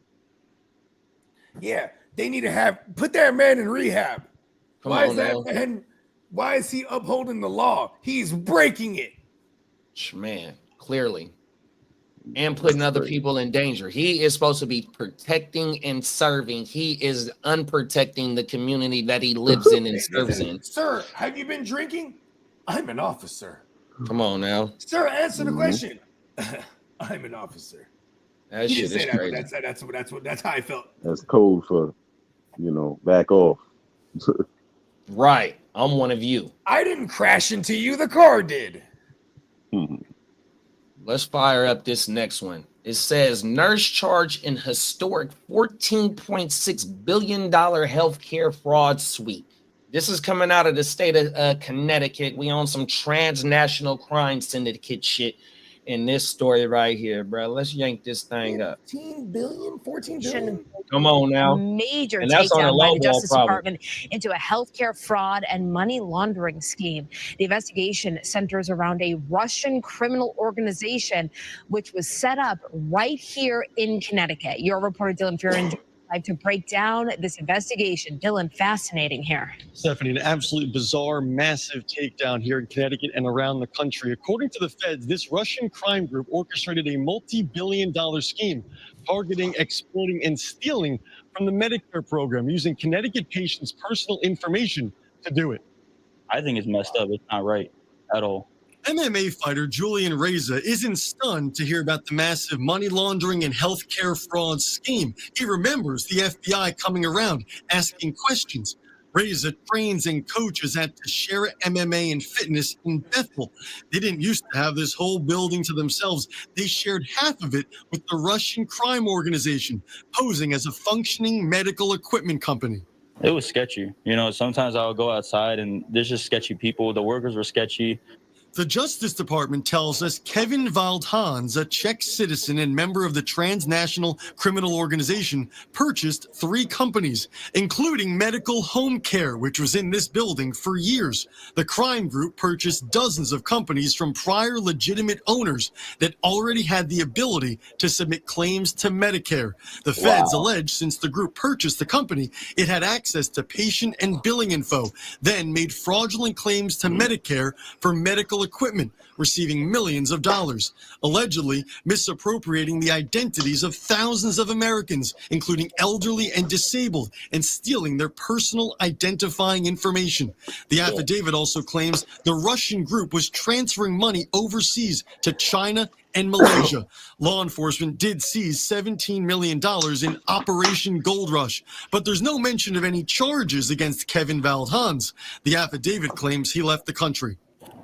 Yeah, they need to put that man in rehab. Come Why on is that now. man? Why is he upholding the law? He's breaking it. Man, clearly. and putting That's other crazy. people in danger. He is supposed to be protecting and serving. He is unprotecting the community that he lives in and serves in. Sir, have you been drinking? I'm an officer. Come on now. Sir, answer the Mhm. question. I'm an officer. That He shit didn't is say that, crazy. but that's how I felt. That's code for, back off. Right. I'm one of you. I didn't crash into you, the car did. Let's fire up this next one. It says nurse charged in historic $14.6 billion healthcare fraud suite. This is coming out of the state of Connecticut. We own some transnational crime syndicate shit in this story right here, bro. Let's yank this thing up. 14 billion? Come on now. Major And that's on a takedown by low the ball Justice problem. Department into a healthcare fraud and money laundering scheme. The investigation centers around a Russian criminal organization, which was set up right here in Connecticut. Your reporter, Dylan Fearon, live to break down this investigation. Dylan, fascinating here. Stephanie, an absolute bizarre, massive takedown here in Connecticut and around the country. According to the feds, this Russian crime group orchestrated a multi-billion-dollar scheme targeting, exploiting, and stealing from the Medicare program, using Connecticut patients' personal information to do it. I think it's messed up. It's not right at all. MMA fighter Julian Reza isn't stunned to hear about the massive money laundering and healthcare fraud scheme. He remembers the FBI coming around asking questions. Reza trains and coaches at Teixeira MMA and Fitness in Bethel. They didn't used to have this whole building to themselves. They shared half of it with the Russian crime organization, posing as a functioning medical equipment company. It was sketchy. Sometimes I would go outside and there's just sketchy people. The workers were sketchy. The Justice Department tells us Kevin Valdhans, a Czech citizen and member of the transnational criminal organization, purchased 3 companies, including Medical Home Care, which was in this building for years. The crime group purchased dozens of companies from prior legitimate owners that already had the ability to submit claims to Medicare. The feds allege since the group purchased the company, it had access to patient and billing info, then made fraudulent claims to Medicare for medical equipment, receiving millions of dollars, allegedly misappropriating the identities of thousands of Americans, including elderly and disabled, and stealing their personal identifying information. The affidavit also claims the Russian group was transferring money overseas to China and Malaysia. Law enforcement did seize $17 million in Operation Gold Rush, but there's no mention of any charges against Kevin Valdhans. The affidavit claims he left the country.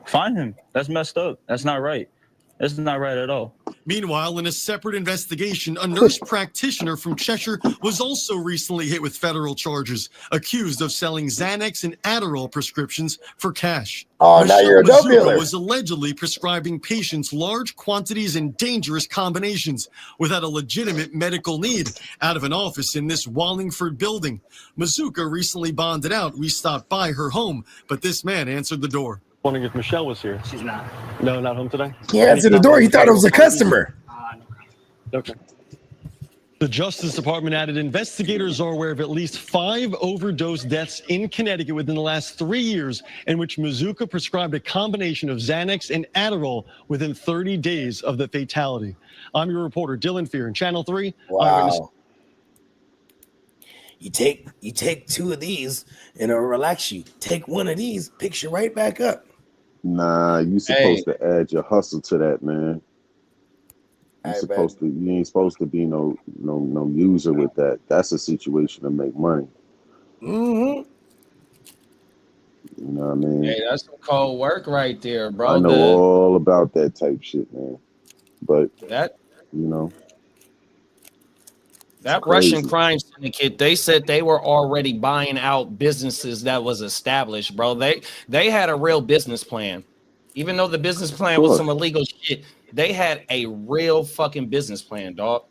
Find him. That's messed up. That's not right. That's not right at all. Meanwhile, in a separate investigation, a nurse practitioner from Cheshire was also recently hit with federal charges, accused of selling Xanax and Adderall prescriptions for cash. Oh, now you're a dope dealer. Was allegedly prescribing patients large quantities and dangerous combinations without a legitimate medical need out of an office in this Wallingford building. Mazuka recently bonded out. We stopped by her home, but this man answered the door. Wondering if Michelle was here. She's not. No, not home today? He answered the door. He thought it was a customer. Okay. The Justice Department added investigators are aware of at least 5 overdose deaths in Connecticut within the last 3 years, in which Mazuka prescribed a combination of Xanax and Adderall within 30 days of the fatality. I'm your reporter, Dylan Fearon, Channel 3. Wow. You take 2 of these and it'll relax you. Take 1 of these, picks you right back up. Nah, you supposed to add your hustle to that, man. You ain't supposed to be no user with that. That's a situation to make money. Mm-hmm. You know what I mean? Hey, that's some cold work right there, bro. I know all about that type shit, man. But that crazy. Russian crime syndicate, they said they were already buying out businesses that was established, bro. They had a real business plan. Even though the business plan was some illegal shit, they had a real fucking business plan, dog.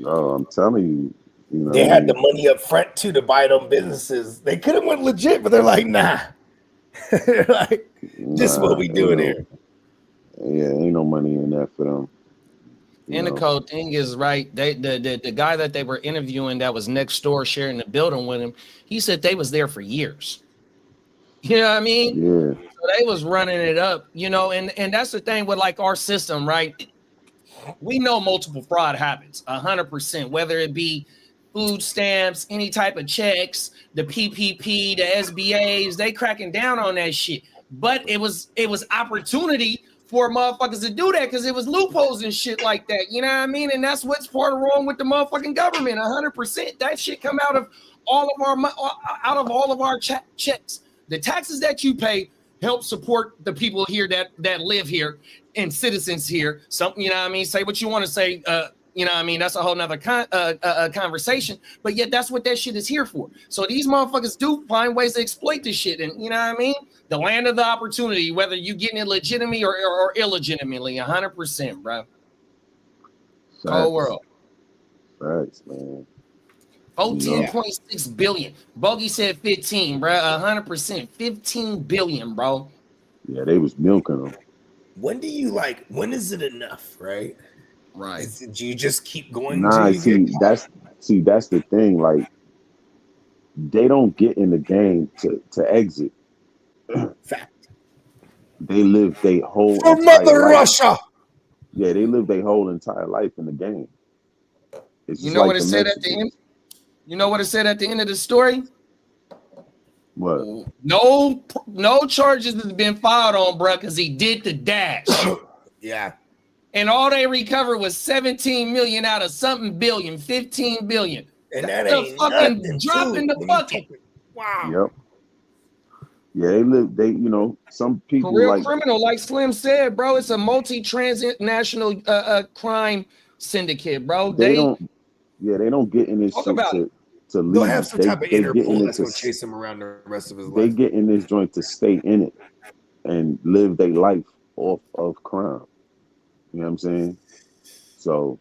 Oh, I'm telling you, they had the money up front too to buy them businesses. They could have went legit, but they're like, nah. They're like, just what we doing here. Yeah, ain't no money in that for them. And the cold thing is, right, the guy that they were interviewing that was next door sharing the building with him, he said they was there for years. You know what I mean? Yeah. So they was running it up, and that's the thing with like our system, right? We know multiple fraud happens 100%, whether it be food stamps, any type of checks, the PPP, the SBAs, they cracking down on that shit. But it was opportunity for motherfuckers to do that because it was loopholes and shit like that. You know what I mean? And that's what's part of wrong with the motherfucking government. 100%. That shit come out of all of our checks. The taxes that you pay help support the people here that live here and citizens here. Something, you know what I mean? Say what you want to say. You know what I mean? That's a whole nother conversation. But yet that's what that shit is here for. So these motherfuckers do find ways to exploit this shit. And you know what I mean? The land of the opportunity, whether you getting it legitimately or illegitimately, 100%, bro. Whole world. Facts, man. 14.6 billion. Bogey said 15, bro. 100%. 15 billion, bro. Yeah, they was milking them. When is it enough, right? Right. Do you just keep going? Nah, that's the thing. Like, they don't get in the game to exit. Fact. They live their whole For Mother life. Russia. Yeah, they live their whole entire life in the game. It's You know what it said at the end? You know what it said at the end of the story? What? No charges has been filed on, bro, because he did the dash. Yeah. And all they recovered was 17 million out of something billion, 15 billion. And that the ain't fucking nothing, dropping too. the bucket. Wow. Yep. Yeah, some people For real like criminal, like Slim said, bro, it's a multi-transnational crime syndicate, bro. they don't get in this Talk shit about to leave. They'll have some type of they get in Interpol it that's to gonna chase him around the rest of his they life. get in this joint to stay in it and live their life off of crime. You know what I'm saying? So,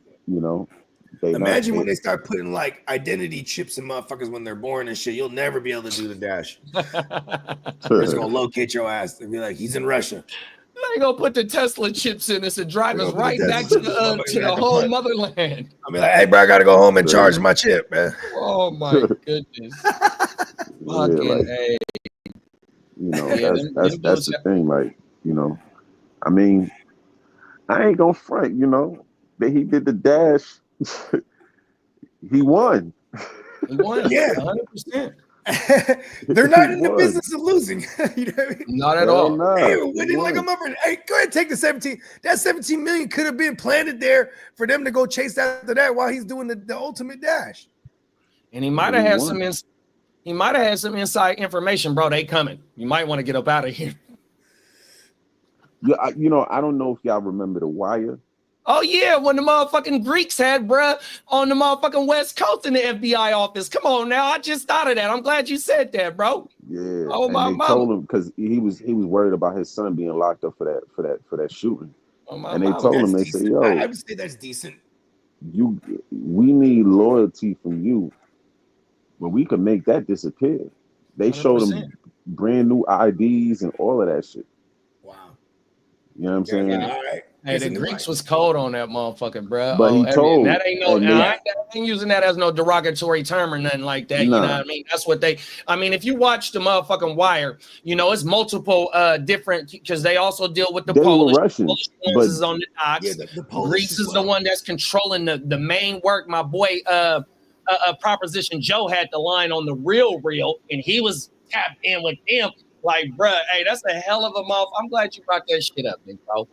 Imagine when they start putting like identity chips in motherfuckers when they're born and shit. You'll never be able to do the dash. They're just gonna locate your ass. They'll be like, he's in Russia. They gonna put the Tesla chips in us and drive us right back to the whole motherland. I'll be like, hey, bro, I gotta go home and charge my chip, man. Oh my goodness. Fucking A. That's the thing. Like, I mean, I ain't gonna front, but he did the dash. He won. He won. Yeah. 100%. They're not in the business of losing. You know what I mean? Not at all. Hey, winning like a mother. Hey, go ahead, take the 17. That 17 million could have been planted there for them to go chase after that while he's doing the ultimate dash. And he might have had some inside information, bro. They coming. You might want to get up out of here. Yeah, I don't know if y'all remember The Wire. Oh yeah, when the motherfucking Greeks had bruh on the motherfucking West Coast in the FBI office. Come on now, I just thought of that. I'm glad you said that, bro. Yeah. Oh my they mama. told him because he was worried about his son being locked up for that shooting. Oh my and they mama. told him, That's they decent. said, yo, I would say that's decent. We need loyalty from you, but we could make that disappear. They 100%. Showed him brand new IDs and all of that shit. Wow. You know what I'm saying? All right. Hey, the Greeks was cold on that motherfucker, bro. But he told that ain't no. I ain't using that as no derogatory term or nothing like that. Nah. You know what I mean? That's what they. I mean, if you watch the motherfucking Wire, it's multiple different because they also deal with the Polish. Russians, Polish is on the docks. Yeah, the Greece is the one that's controlling the main work. My boy, Proposition Joe had the line on the real, and he was tapped in with them. Like, bro, hey, that's a hell of a mouth. I'm glad you brought that shit up, big bro.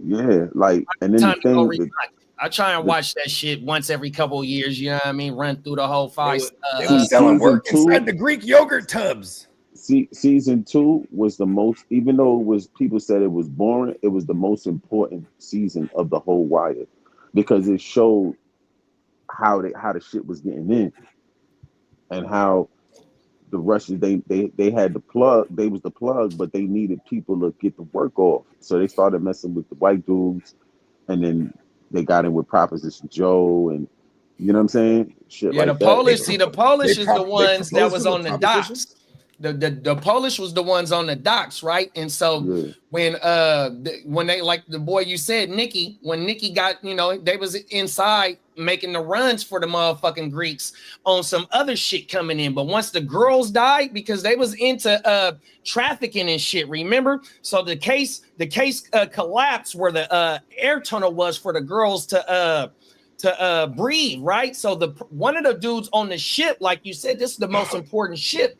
Yeah, like, and then the thing, I try and watch that shit once every couple of years. You know what I mean? Run through the whole five. They were selling work inside the Greek yogurt tubs. Season 2 was the most, even though people said it was boring, it was the most important season of the whole Wire because it showed how the shit was getting in and how the Russians they had the plug, they was the plug, but they needed people to get the work off. So they started messing with the white dudes, and then they got in with Proposition Joe, and you know what I'm saying? Shit yeah, like the that. Polish. See, the Polish is the ones that was on the docks. the Polish was the ones on the docks, right? And so when they, like the boy you said, Nikki, when Nikki got, they was inside making the runs for the motherfucking Greeks on some other shit coming in. But once the girls died, because they was into trafficking and shit, remember? So the case collapsed where the air tunnel was for the girls to breathe, right? So one of the dudes on the ship, like you said, this is the most important shit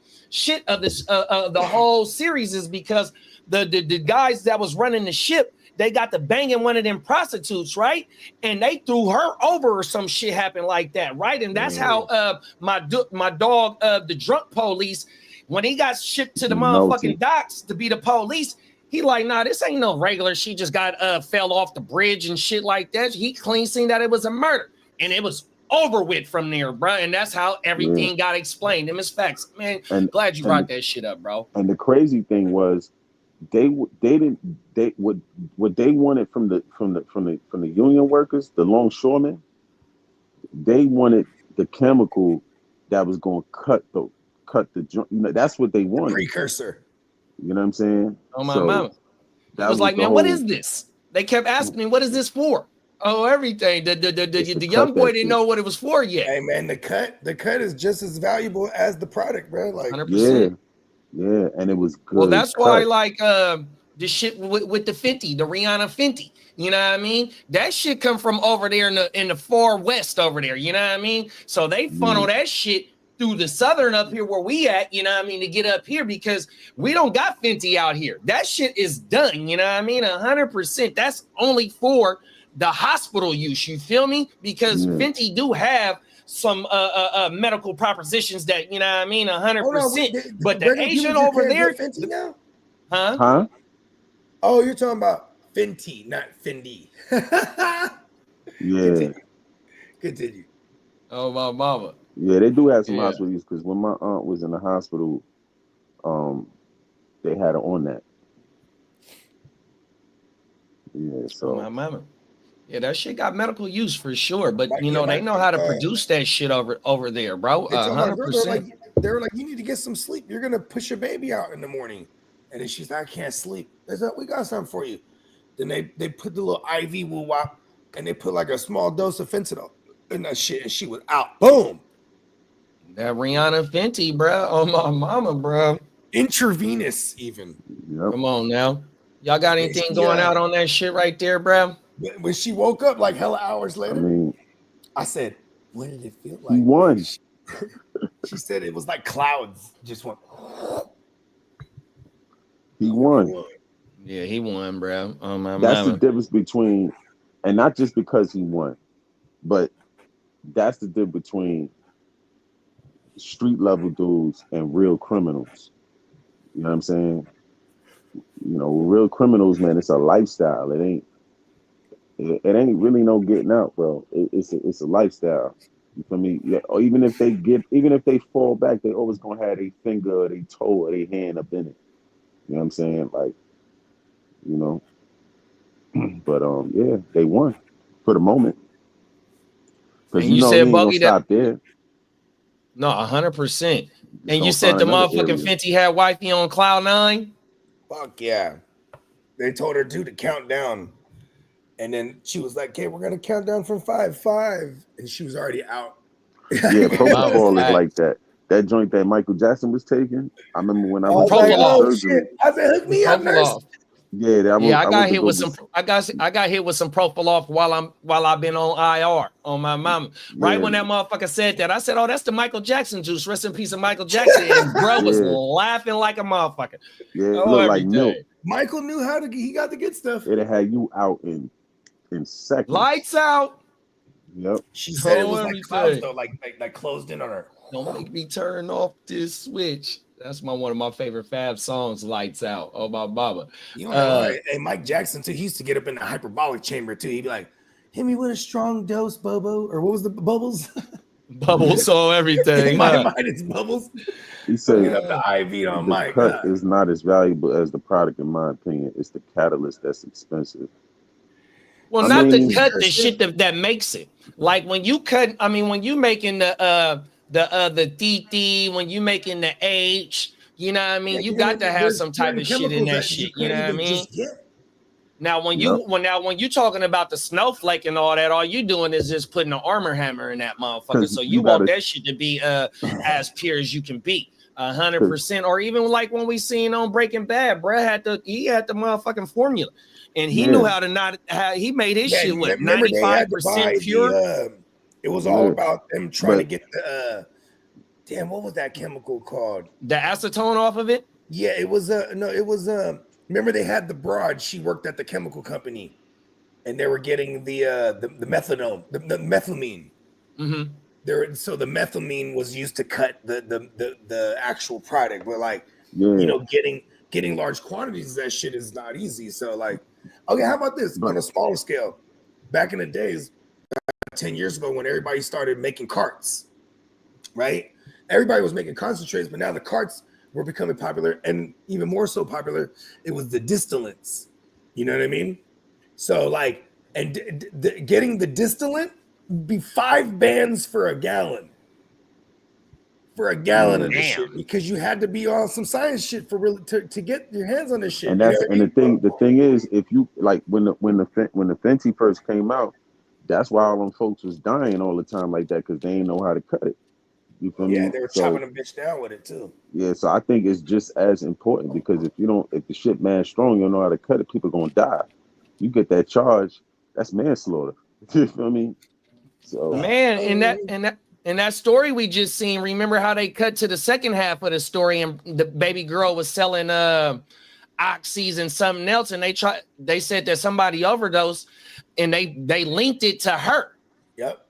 of this the whole series, is because the guys that was running the ship, they got to banging one of them prostitutes, right? And they threw her over or some shit happened like that, right? And that's how my dog, the drunk police, when he got shipped to the motherfucking docks to be the police, he like, nah, this ain't no regular. She just got fell off the bridge and shit like that. He clean seen that it was a murder, and it was over with from there, bro. And that's how everything got explained. Them is facts, man. Glad you brought that shit up, bro. And the crazy thing was, what they wanted from the union workers, the longshoremen, they wanted the chemical that was going to cut the that's what they wanted. The precursor. You know what I'm saying? Oh my mama. I was like, man, what is this? They kept asking me, what is this for? Oh, everything. The young boy didn't know what it was for yet. Hey man, the cut is just as valuable as the product, bro. Like 100%. Yeah, and it was good. Well, that's why, like, the shit with the Fenty, the Rihanna Fenty. You know what I mean? That shit come from over there in the far west over there. You know what I mean? So they funnel that shit through the southern up here where we at, you know what I mean, to get up here, because we don't got Fenty out here. That shit is done, you know what I mean? 100%. That's only for the hospital use, you feel me? Because Fenty do have some medical propositions that, you know what I mean, 100%. But the Asian over there, Fenty now? Huh? Oh, you're talking about Fenty, not Fendi. Yeah. Continue. Oh, my mama. Yeah, they do have some hospital use, because when my aunt was in the hospital, they had her on that. Yeah, so my mama. Yeah, that shit got medical use for sure, but they know how to produce that shit over there, bro. 100%. They were like, you need to get some sleep. You're gonna push your baby out in the morning, and then she's like, I can't sleep. They said, we got something for you. Then they put the little IV woo wop, and they put like a small dose of fentanyl in that shit, and she was out. Boom. That Rihanna Fenty, bro. Oh my mama, bro. Intravenous, even. Yep. Come on now. Y'all got anything going out on that shit right there, bro? When she woke up like hella hours later, I said, what did it feel like? He won. She said it was like clouds just went. He won. Yeah, he won, bro. Oh my That's mama. the difference between, and not just because he won, but that's the difference between street level dudes and real criminals. You know what I'm saying? You know, real criminals, man, it's a lifestyle. It ain't really no getting out, bro. It's a lifestyle. You feel me? Yeah, or even if they fall back, they always gonna have their finger or their toe or their hand up in it. You know what I'm saying? Like, you know. But yeah, they won for the moment. Because you said, Bogey, stop there. No, 100%. And you said the motherfucking Fenty had wifey on cloud 9? Fuck yeah. They told her to count down. And then she was like, okay, we're going to count down from 5. And she was already out. Yeah, propofol is like that. That joint that Michael Jackson was taking. I remember when I was like, shit. I said, hook me up, nurse. Yeah, I got hit with some propofol while I've been on IR on my mama. Right when that motherfucker said that, I said, "Oh, that's the Michael Jackson juice. Rest in peace of Michael Jackson." And bro was laughing like a motherfucker. Yeah, it looked like milk. Michael knew how to. He got the good stuff. It'll have you out in seconds. Lights out. Yep. She said it was like clouds though, like closed in on her. Don't make me turn off this switch. That's one of my favorite Fab songs, Lights Out. Oh, my mama. You know, hey, Mike Jackson, too, he used to get up in the hyperbolic chamber, too. He'd be like, hit me with a strong dose, Bobo. Or what was the bubbles? Bubbles on everything. My mind is bubbles. He said, get up the IV on Mike. The cut is not as valuable as the product, in my opinion. It's the catalyst that's expensive. Well, not the cut, the shit that makes it. Like when you when you making the TT, when you making the H, You know what I mean? Yeah, You got to have there's some type of shit in chemicals that you shit. You can't know what I even mean? just get. Now, when you talking about the snowflake and all that, all you doing is just putting an armor hammer in that motherfucker. So you want that shit to be as pure as you can be, 100%. Or even like when we seen on Breaking Bad, bruh he had the motherfucking formula, and he knew how to he made his shit what 95% pure. It was all about them trying to get the damn, what was that chemical called? The acetone off of it? Yeah, it was remember they had the broad, she worked at the chemical company, and they were getting the methadone, the methylamine. Mm-hmm. So the methylamine was used to cut the actual product, but like you know, getting large quantities of that shit is not easy. So like, okay, how about this on a smaller scale? Back in the days, 10 years ago, when everybody started making carts, right? Everybody was making concentrates, but now the carts were becoming popular, and even more so popular, it was the distillants. You know what I mean? So like, and getting the distillant be 5 bands for a gallon. For a gallon of this shit, because you had to be on some science shit for really to get your hands on this shit. And that's the thing is, if you like when the Fenty first came out, that's why all them folks was dying all the time like that, because they didn't know how to cut it. You feel me? Yeah, they were chopping them bitch down with it too. Yeah, so I think it's just as important, because if the shit mad strong, you don't know how to cut it, people gonna die. You get that charge, that's manslaughter. You feel me? So man, in that story we just seen, remember how they cut to the second half of the story, and the baby girl was selling oxys and something else, and they said that somebody overdosed, and they linked it to her. Yep.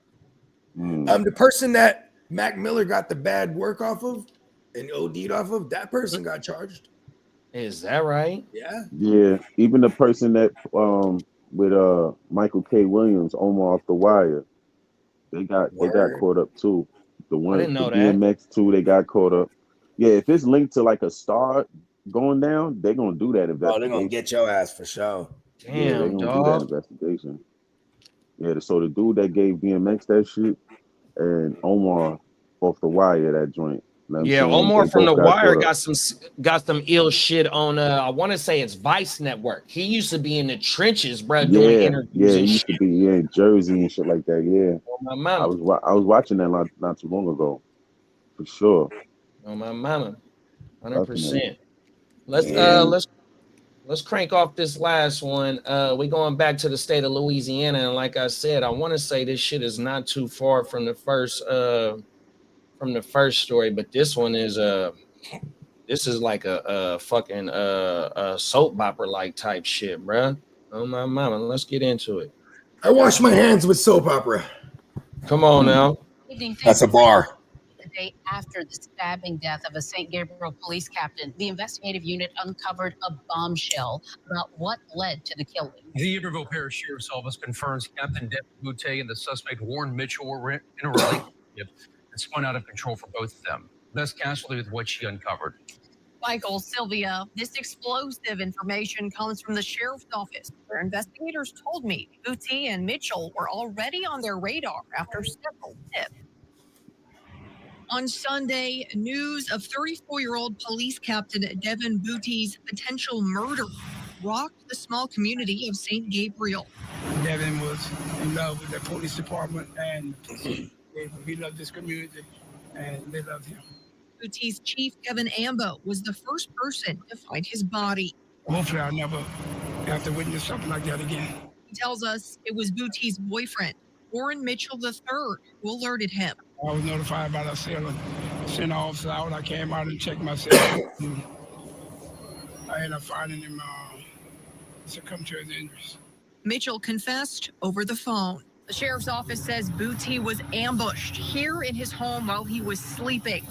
The person that Mac Miller got the bad work off of and OD'd off of, that person got charged. Is that right? Yeah. Yeah, even the person that with Michael K. Williams, Omar Off the Wire, they got caught up too. The one, I didn't know the DMX too, they got caught up. Yeah, if it's linked to like a star going down, they're gonna do that investigation. Oh, they're gonna get your ass for sure. Damn, yeah, they're gonna do that investigation. Yeah, so the dude that gave DMX that shit and Omar Off the Wire, that joint. Yeah, Omar from The Wire got some ill shit on I want to say it's Vice Network. He used to be in the trenches, bro, doing interviews. Yeah, he and used to be in Jersey and shit like that. Yeah, my mama. I was watching that not too long ago, for sure. On my mama, 100%. Definitely. Let's crank off this last one. We going back to the state of Louisiana, and like I said, I want to say this shit is not too far from the first story, but this one is this is like a fucking soap opera like type shit, bruh. Oh my mama, let's get into it. I wash my hands with soap opera. Come on now. That's a bar. The day after the stabbing death of a St. Gabriel police captain, the investigative unit uncovered a bombshell about what led to the killing. The Iberville Parish Sheriff's Office confirms Captain Devin Boutte and the suspect Warren Mitchell were in a relationship that spun out of control for both of them. Best casualty with what she uncovered. Michael, Sylvia, this explosive information comes from the sheriff's office, where investigators told me Boutte and Mitchell were already on their radar after several tips. On Sunday, news of 34-year-old police captain Devin Boutte's potential murder rocked the small community of St. Gabriel. Devin was in love with the police department, and he loved this community, and they loved him. Boutte's chief, Kevin Ambo, was the first person to find his body. Hopefully I'll never have to witness something like that again. He tells us it was Boutte's boyfriend, Warren Mitchell III, who alerted him. I was notified by the assailant, sent an officer out. I came out and checked myself. I ended up finding him succumb to his injuries. Mitchell confessed over the phone. The sheriff's office says Boutte was ambushed here in his home while he was sleeping.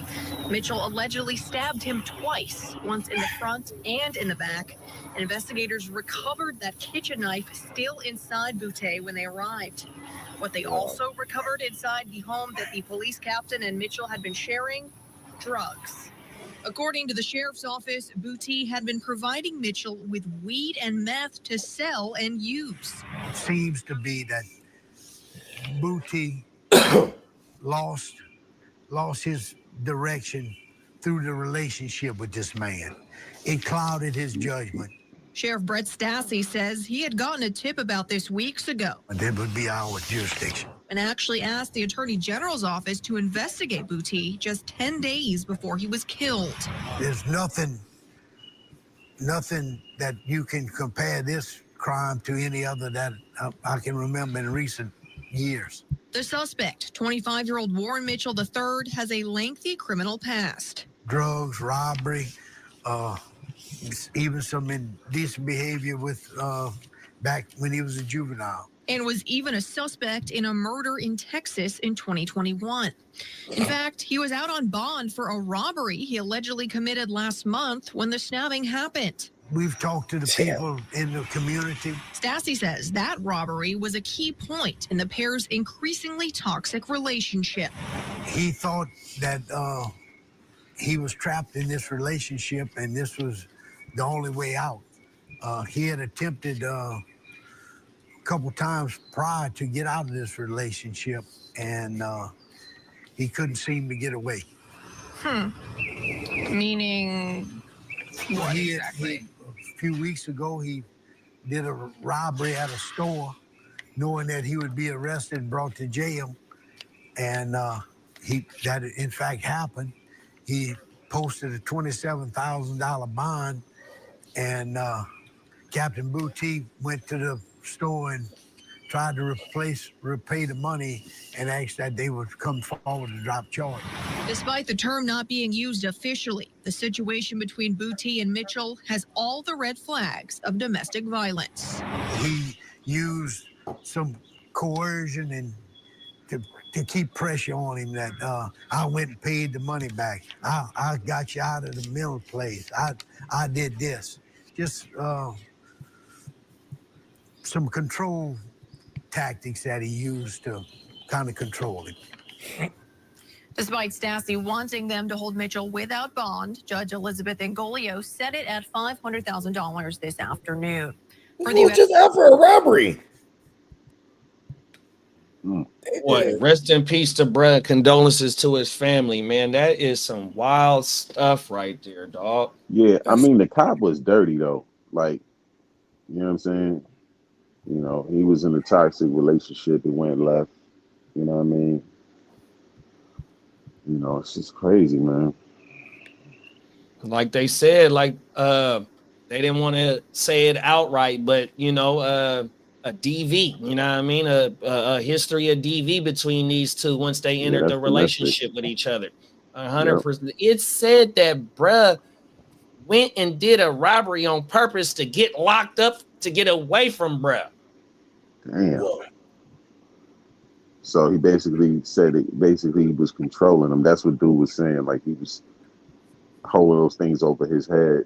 Mitchell allegedly stabbed him twice, once in the front and in the back. Investigators recovered that kitchen knife still inside Boutte when they arrived. What they also recovered inside the home that the police captain and Mitchell had been sharing, drugs. According to the sheriff's office, Boutte had been providing Mitchell with weed and meth to sell and use. It seems to be that Boutte lost his direction through the relationship with this man. It clouded his judgment. Sheriff Brett Stassi says he had gotten a tip about this weeks ago. That would be our jurisdiction. And actually asked the Attorney General's office to investigate Booty just 10 days before he was killed. There's nothing that you can compare this crime to any other that I can remember in recent years. The suspect, 25-year-old Warren Mitchell III, has a lengthy criminal past. Drugs, robbery, even some indecent behavior with back when he was a juvenile. And was even a suspect in a murder in Texas in 2021. In fact, he was out on bond for a robbery he allegedly committed last month when the stabbing happened. We've talked to the people in the community. Stassi says that robbery was a key point in the pair's increasingly toxic relationship. He thought that he was trapped in this relationship and this was the only way out. He had attempted a couple times prior to get out of this relationship, and he couldn't seem to get away. Meaning what exactly? A few weeks ago, he did a robbery at a store, knowing that he would be arrested and brought to jail, and that in fact happened. He posted a $27,000 bond, and Captain Booty went to the store and tried to repay the money and asked that they would come forward to drop charge. Despite the term not being used officially, the situation between Booty and Mitchell has all the red flags of domestic violence. He used some coercion and to keep pressure on him that I went and paid the money back. I got you out of the mill place. I did this. Just some control tactics that he used to kind of control him. Despite Stassi wanting them to hold Mitchell without bond, Judge Elizabeth Ingolio set it at $500,000 this afternoon. Just after a robbery. What? Rest in peace to Brett. Condolences to his family, man. That is some wild stuff right there, dog. Yeah, I mean, the cop was dirty though. Like, you know what I'm saying? You know, he was in a toxic relationship. It went left. You know what I mean? You know, it's just crazy, man. Like they said, like they didn't want to say it outright, but you know, a DV. You know what I mean? A history of DV between these two once they entered the relationship with each other. 100%. It said that bruh went and did a robbery on purpose to get locked up to get away from bruh. Damn. Whoa. So he basically said it. Basically, he was controlling him. That's what dude was saying. Like he was holding those things over his head.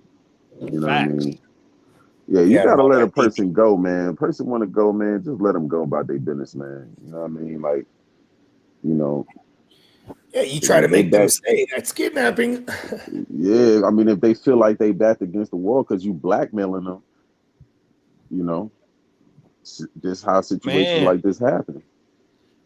You know what I mean? Yeah, you gotta let a person go, man. A person want to go, man. Just let them go about their business, man. You know what I mean? Like, you know. Yeah, you try to make them say that's kidnapping. Yeah, I mean, if they feel like they backed against the wall because you blackmailing them, you know, this how situations like this happen.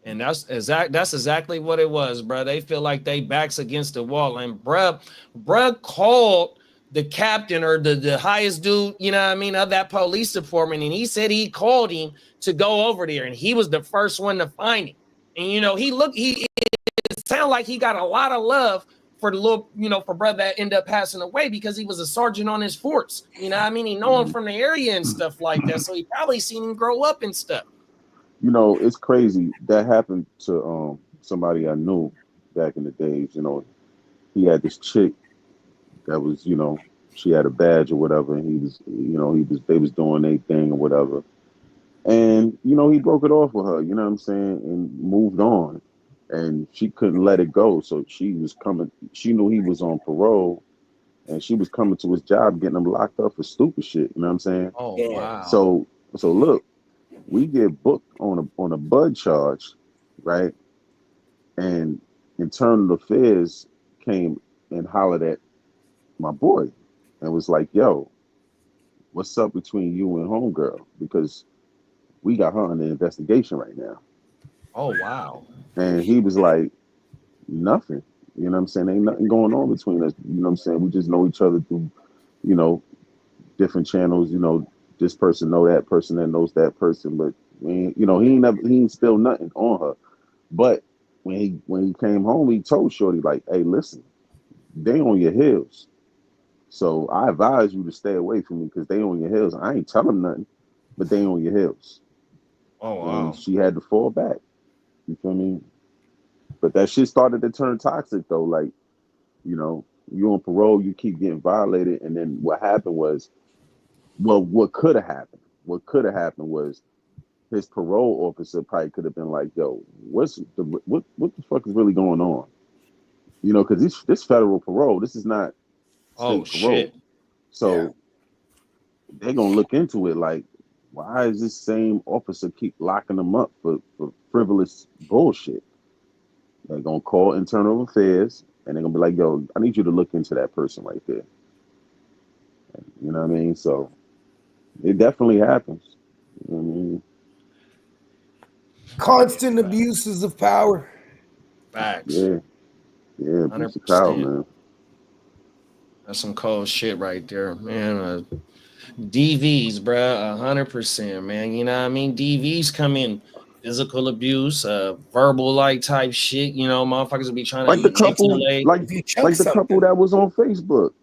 And that's exactly what it was, bro. They feel like they backs against the wall, and bruh called the captain or the highest dude, you know what I mean, of that police department, and he said he called him to go over there, and he was the first one to find him. And you know, it sounded like he got a lot of love for the little, you know, for brother that ended up passing away because he was a sergeant on his force. You know what I mean? He know him from the area and stuff like that, so he probably seen him grow up and stuff. You know, it's crazy. That happened to somebody I knew back in the days. You know, he had this chick that was, you know, she had a badge or whatever, and they was doing their thing or whatever. And, you know, he broke it off with her, you know what I'm saying, and moved on. And she couldn't let it go. So she knew he was on parole, and she was coming to his job, getting him locked up for stupid shit. You know what I'm saying? Oh, wow. So look, we get booked on a bud charge, right? And Internal Affairs came and hollered at my boy and was like, yo, what's up between you and homegirl? Because we got her under investigation right now. Oh, wow. And he was like, nothing. You know what I'm saying? Ain't nothing going on between us. You know what I'm saying? We just know each other through, you know, different channels. You know, this person know that person that knows that person, but you know, he ain't spilled nothing on her. But when he came home, he told Shorty like, "Hey, listen, they on your heels. So I advise you to stay away from me because they on your heels. I ain't telling nothing, but they on your heels." Oh wow. And she had to fall back. You feel me? But that shit started to turn toxic though. Like, you know, you on parole, you keep getting violated, and then what happened was, well, what could have happened? What could have happened was his parole officer probably could have been like, "Yo, what the fuck is really going on?" You know, because this federal parole, this is not state parole. Shit. So they're gonna look into it like, why is this same officer keep locking them up for frivolous bullshit? They're gonna call internal affairs and they're gonna be like, "Yo, I need you to look into that person right there." You know what I mean? So it definitely happens. You know what I mean? Constant abuses of power. Facts. Yeah, abuse of power, 100%. man. That's some cold shit right there, man. DVs, bruh, 100%, man. You know what I mean? DVs come in physical abuse, verbal like type shit. You know, motherfuckers will be trying Like to the couple, manipulate. like the couple that was on Facebook.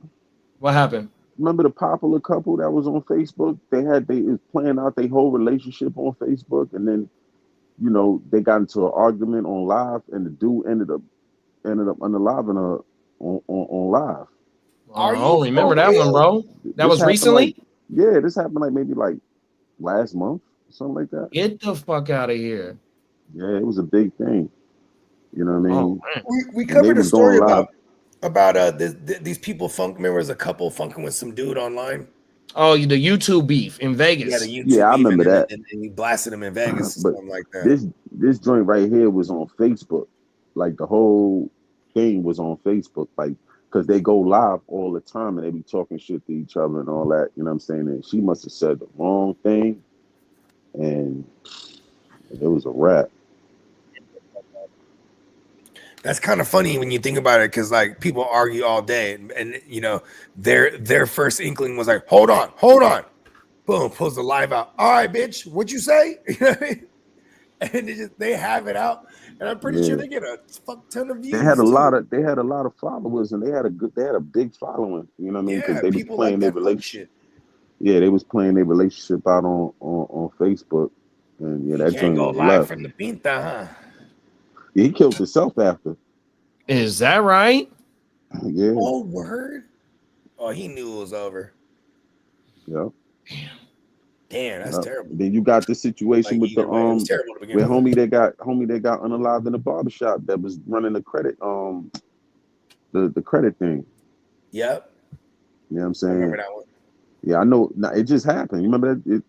What happened? Remember the popular couple that was on Facebook? They was playing out their whole relationship on Facebook, and then, you know, they got into an argument on live, and the dude ended up unaliving her on live. I don't remember that one, bro. That was recently? This happened like maybe like last month, something like that. Get the fuck out of here. Yeah, it was a big thing. You know what I mean? We covered a story about these people remember as a couple funking with some dude online. Oh, the YouTube beef in Vegas. Yeah, the YouTube beef, I remember that. And he blasted him in Vegas or But something like that. this joint right here was on Facebook. Like the whole thing was on Facebook. Like, because they go live all the time and they be talking shit to each other and all that. You know what I'm saying? And she must have said the wrong thing, and it was a wrap. That's kind of funny when you think about it, because like people argue all day, and you know their first inkling was like, hold on, boom, pulls the live out. All right, bitch, what you say? You know what I mean? And they have it out, and I'm pretty sure they get a fuck ton of views. They had a lot of followers, and they had a big following. You know what I mean? Because they was playing their relationship. Yeah, they was playing their relationship out on Facebook, and that can't go was live left. from the pinta, huh? Yeah, he killed himself after. Is that right? Yeah. Oh, word. Oh, he knew it was over. Yeah. Damn, that's terrible. Then you got this situation with the with homie that got unalived in the barbershop that was running the credit the credit thing. Yep. You know what I'm saying? I remember that one. Yeah, I know. Nah, it just happened. You remember that?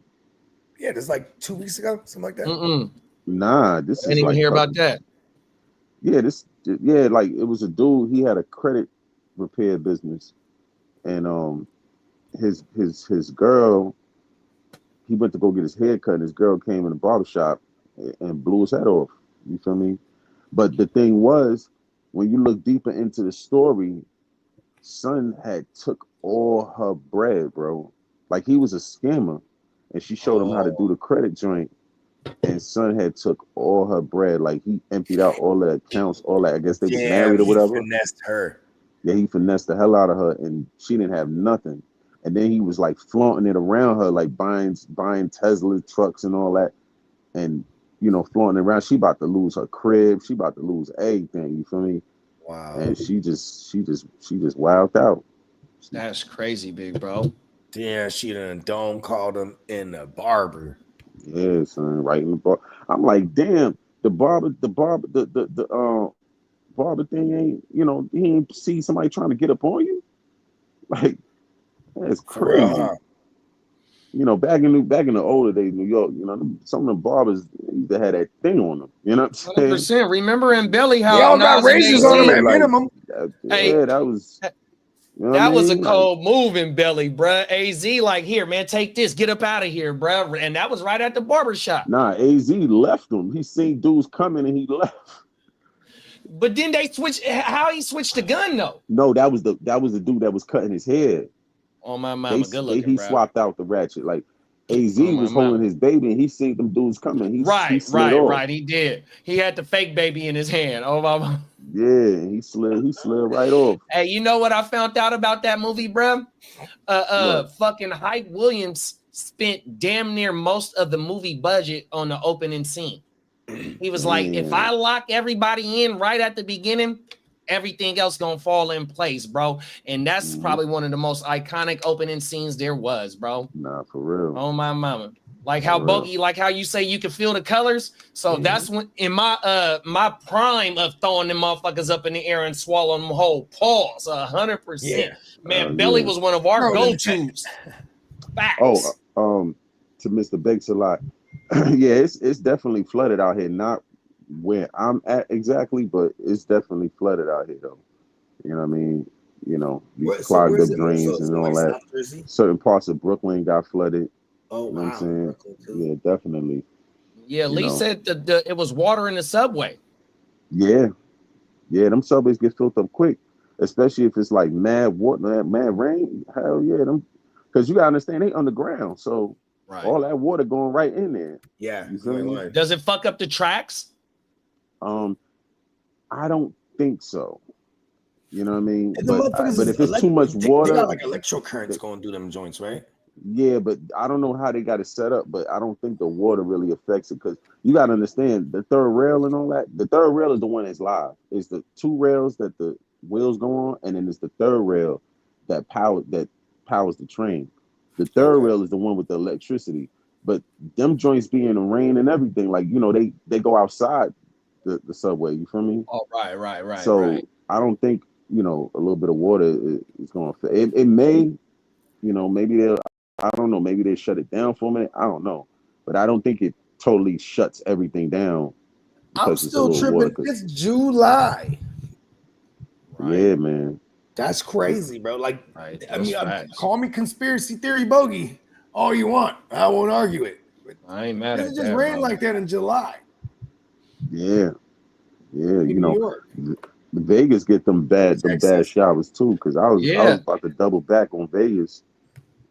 Yeah, this like 2 weeks ago, something like that. Nah, this I didn't even hear about that. Yeah, like it was a dude. He had a credit repair business, and his girl. He went to go get his hair cut, and his girl came in the barbershop and blew his head off. You feel me? But the thing was, when you look deeper into the story, son had took all her bread, bro. Like he was a scammer, and she showed him how to do the credit joint. And son had took all her bread. Like he emptied out all the accounts, all that. I guess they was married or whatever. He finessed her. Yeah, he finessed the hell out of her, and she didn't have nothing. And then he was like flaunting it around her, like buying Tesla trucks and all that, and you know, flaunting it around. She about to lose her crib. She about to lose everything. You feel me? Wow. And she just wilded out. That's crazy, big bro. Yeah, she done called him in the barber. Yeah, son, right in the bar. I'm like, damn, the barber thing ain't, you know, he ain't see somebody trying to get up on you. Like, that's crazy. You know, back in the older days, New York, you know, some of the barbers used to have that thing on them. You know what I'm saying? 100%. Remember in Belly how they all got razors on them at minimum. Yeah, that was. You know that was a like, cold move in Belly, bruh. AZ, like, here, man, take this, get up out of here, bruh. And that was right at the barbershop. Nah, AZ left him. He seen dudes coming and he left. But then they switched. How he switched the gun though? No, that was the dude that was cutting his hair. Oh my mama, good looking, he bro. swapped out the ratchet. Like AZ was holding his baby, and he seen them dudes coming. He slid off. Right. He did. He had the fake baby in his hand. Oh my mama. Yeah, he slid right off. Hey, you know what I found out about that movie, bro? Fucking Hype Williams spent damn near most of the movie budget on the opening scene. He was like, if I lock everybody in right at the beginning, everything else gonna fall in place, bro. And that's probably one of the most iconic opening scenes there was, bro. Nah, for real. Oh my mama. Like how Bogey, like how you say you can feel the colors. So that's when in my my prime of throwing them motherfuckers up in the air and swallowing them whole. Pause. 100%. Man, Belly was one of our go-tos. Facts. To Mr. Bakes a lot. Yeah, it's definitely flooded out here. Not where I'm at exactly, but it's definitely flooded out here though. You know what I mean? You know, these clogged up drains and all that. Certain parts of Brooklyn got flooded. Oh, you know what I'm saying? Yeah, definitely. Yeah, Lee said it was water in the subway. Yeah, them subways get filled up quick, especially if it's like mad water, mad rain. Hell yeah, them, because you gotta understand they underground, so all that water going right in there. Yeah, you feel me? Does it fuck up the tracks? I don't think so. You know what I mean? But if it's too much water, they got like electro currents going through them joints, right? Yeah, but I don't know how they got it set up, but I don't think the water really affects it because you got to understand the third rail and all that. The third rail is the one that's live. It's the two rails that the wheels go on, and then it's the third rail that powers the train. The third rail is the one with the electricity. But them joints be in the rain and everything, like they go outside the subway. You feel me? Oh, right. So I don't think a little bit of water is going to. It may, maybe they'll. I don't know. Maybe they shut it down for a minute. I don't know, but I don't think it totally shuts everything down. I'm still tripping. It's July. Yeah, man. That's crazy, bro. Like, call me conspiracy theory bogey all you want. I won't argue it. I ain't mad at that. It just ran like that in July. Yeah. New York. Vegas get them bad showers too. Because I was about to double back on Vegas.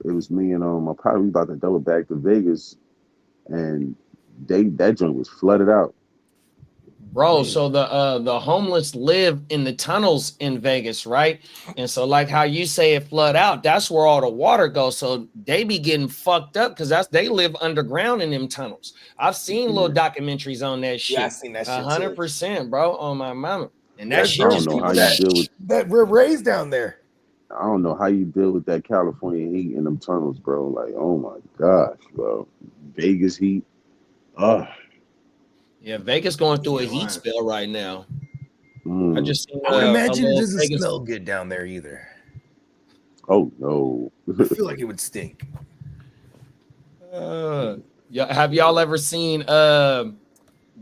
It was me and I probably about to double back to Vegas, and that joint was flooded out. Bro, so the homeless live in the tunnels in Vegas, right? And so like how you say it flood out, that's where all the water goes. So they be getting fucked up because they live underground in them tunnels. I've seen little documentaries on that shit. Yeah, I seen that shit 100%, bro, on my mama. And that shit I don't know how you deal with that. We're raised down there. I don't know how you deal with that California heat in them tunnels, bro. Like, oh my gosh, bro. Vegas heat. Yeah, Vegas going through a heat spell right now. I just seen, I would imagine it doesn't smell good down there either. Oh no. I feel like it would stink. Have y'all ever seen the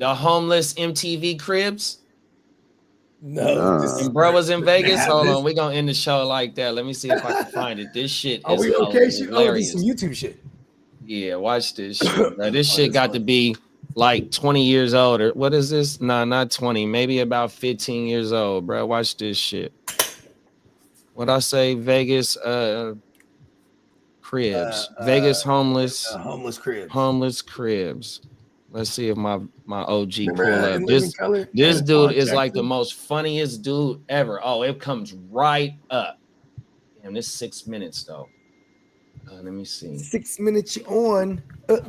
homeless MTV cribs? No. And bro was in Vegas. Hold on, we're gonna end the show like that. Let me see if I can find it. This shit is hilarious. Some YouTube shit. Yeah, watch this shit. Now, this shit got to be like 20 years old. Or what is this? Nah, not 20, maybe about 15 years old, bro. Watch this shit. What I say, Vegas cribs. Vegas homeless cribs. Homeless cribs. Let's see if my OG pull up. This dude is like the most funniest dude ever. Oh, it comes right up. Damn, this 6 minutes though. Let me see. 6 minutes you on. Come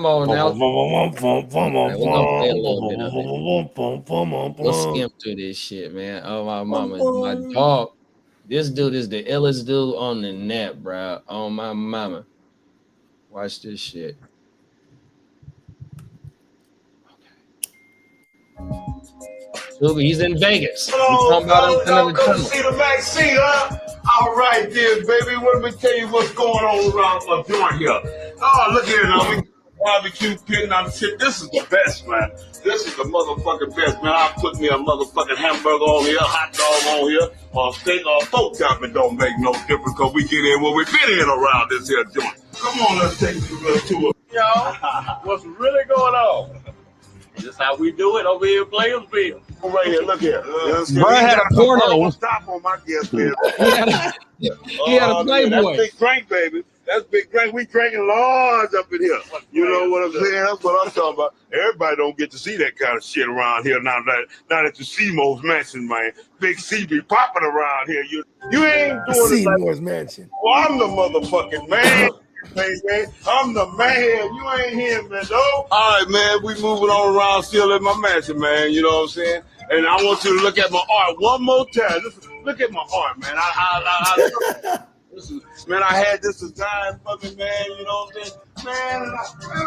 on now. We're gonna play a little bit of it. We'll skim through this shit, man. Oh my mama, my dog. This dude is the illest dude on the net, bro. Oh my mama. Watch this shit. Okay. He's in Vegas. Hello, y'all come see the vaccine, huh? All right, then, baby. Let me tell you what's going on around my joint here. Oh, look here now. Barbecue pit and I'm shit. This is the best, man. This is the motherfucking best, man. I put me a motherfucking hamburger on here, hot dog on here, or steak or pork chop. It don't make no difference because we get in what we fit in around this here joint. Come on, let's take you to it. Yo, what's really going on? This is how we do it over here in Playerville. Right here, look here. Bro had a porno. Stop on my guest list. He had a Playboy. That's Big Drink, baby. That's Big Drink. We drinking large up in here. You know what I'm saying? That's what I'm talking about. Everybody don't get to see that kind of shit around here now that you see Seymour's Mansion, man. Big C be popping around here. You ain't doing it like Seymour's Mansion. well, I'm the motherfucking man. Man. I'm the man. You ain't him, man, though. All right, man. We moving on around still in my mansion, man. You know what I'm saying? And I want you to look at my art one more time. Look at my art, man. Man, I had this design for me, man. You know what I'm saying? Man,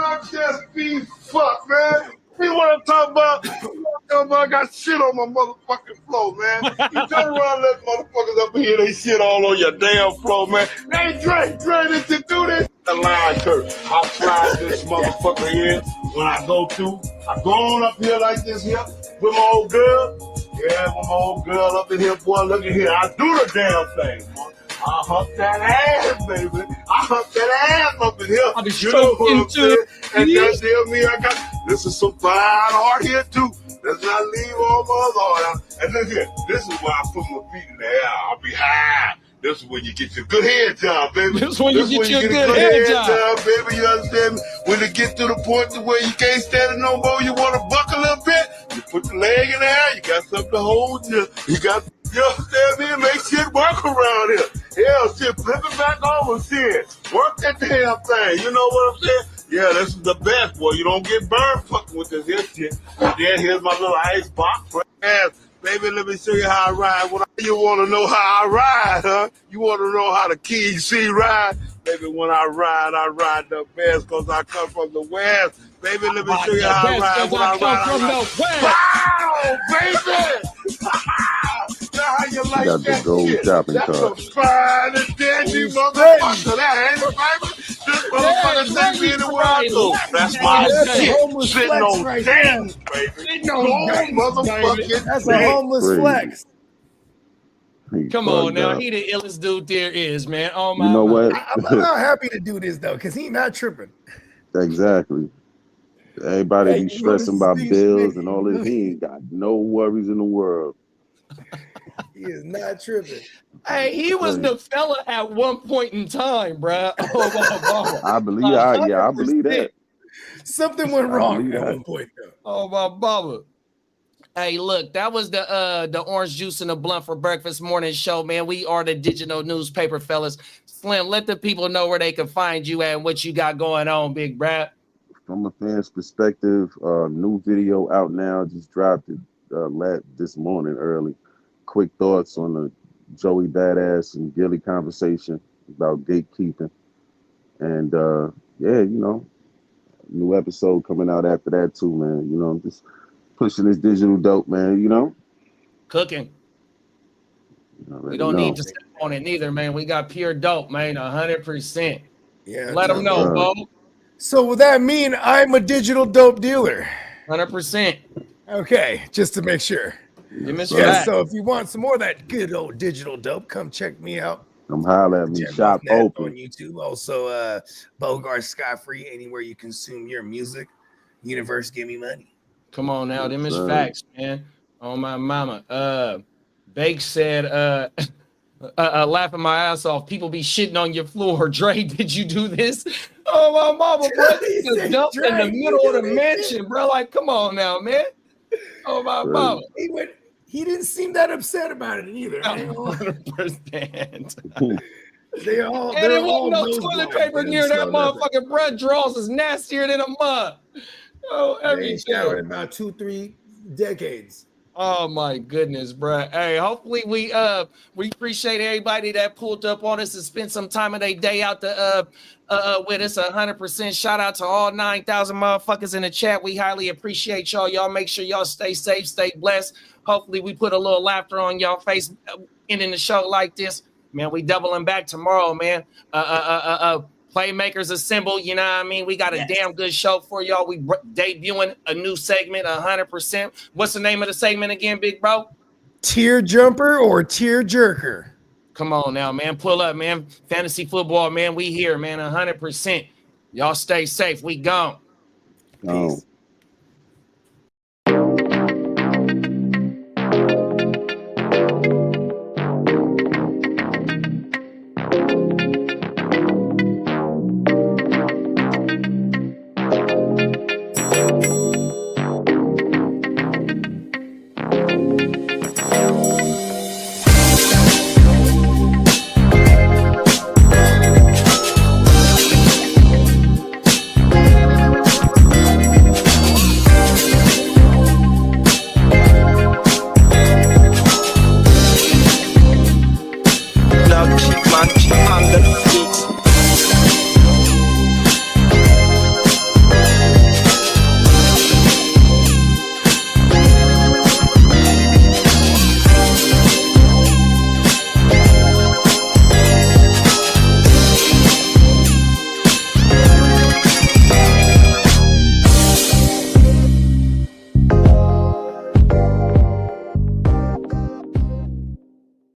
I just be fucked, man. You want to talk about? I got shit on my motherfucking floor, man. You turn around, let motherfuckers up here, they shit all on your damn floor, man. Hey, Dre, did you do this? The line curve. I slide this motherfucker in when I go through. I go on up here like this here with my old girl. Yeah, with my old girl up in here, boy. Look at here. I do the damn thing, boy. I hump that ass, baby. I hump that ass up in here. I be you know what I'm saying? And Yeah. that deal me, I got this is some fine art here too. Let's not leave all my other art out. And look here, this is why I put my feet in the air. I'll be high. This is when you get your good head job, baby. This is when you get your a good head job. baby. You understand me? When it get to the point to where you can't stand it no more, you want to buck a little bit, you put the leg in the air, you got something to hold you. You got, you understand me? Make shit work around here. Yeah, shit, flip it back over, shit. Work that damn thing. You know what I'm saying? Yeah, this is the best, boy. You don't get burned fucking with this here shit. And then here's my little ice box. Ass. Baby, let me show you how I ride. You want to know how I ride, huh? You want to know how the King C ride? Baby, when I ride the best because I come from the West. Baby, let me show you how I ride. When I ride, baby! Now how you like Got the that gold shit? shopping That's cart. some fine and dandy motherfucker. That ain't it, baby? This motherfucker take me anywhere I go. That's my shit. Sitting on things, baby. Motherfucking That's a homeless flex. Come on now, he the illest dude there is, man. Oh my! You know what? I'm not happy to do this though, because he not tripping. Exactly. Everybody Hey, be you know, stressing about these bills niggas- and all this. He ain't got no worries in the world. He is not tripping. Hey, he was the fella at one point in time, bruh. Oh my I believe I believe that. Something went I wrong believe at that. one point though. Oh my baba. Hey, look, that was the orange juice and the blunt for breakfast morning show, man. We are the digital newspaper, fellas. Slim, let the people know where they can find you and what you got going on, big bruh. From a fan's perspective, new video out now. Just dropped it this morning early. Quick thoughts on the Joey Badass and Gilly conversation about gatekeeping. And yeah, you know, new episode coming out after that too, man. You know, just pushing this digital dope, man, you know? Cooking. We don't need to step on it neither, man. We got pure dope, man, 100%. Yeah. Let them know, Bo. So would that mean I'm a digital dope dealer? 100%. Okay, just to make sure. You missed Yeah, that. so if you want some more of that good old digital dope, come check me out. Come holler at me. Check Shop out Nat open. on YouTube. Also, Bogard Scott Free anywhere you consume your music. Universe, give me money. Come on now, them is sir. facts, man. Oh my mama. Bake said, laughing my ass off. People be shitting on your floor. Dre, did you do this? Oh my mama, bro. He just dumped in the middle of the mansion, bro. Like, come on now, man. Oh my mama. He didn't seem that upset about it either. 100%. They all, And they're there all wasn't no nose toilet blind. paper They near didn't that smell nothing. motherfucking bread draws is nastier than a mud. Oh, They ain't showered everything. in about 2-3 decades. Oh my goodness, bro. Hey, hopefully we appreciate everybody that pulled up on us and spent some time of their day out to with us. 100% shout out to all 9,000 motherfuckers in the chat. We highly appreciate y'all. Y'all make sure y'all stay safe, stay blessed. Hopefully we put a little laughter on y'all face ending the show like this. Man, we doubling back tomorrow, man. Playmakers assemble, you know what I mean? We got a damn good show for y'all. We debuting a new segment, 100%. What's the name of the segment again, big bro? Tear jumper or tear jerker? Come on now, man. Pull up, man. Fantasy football, man. We here, man, 100%. Y'all stay safe. We gone. Oh. man, under the feet.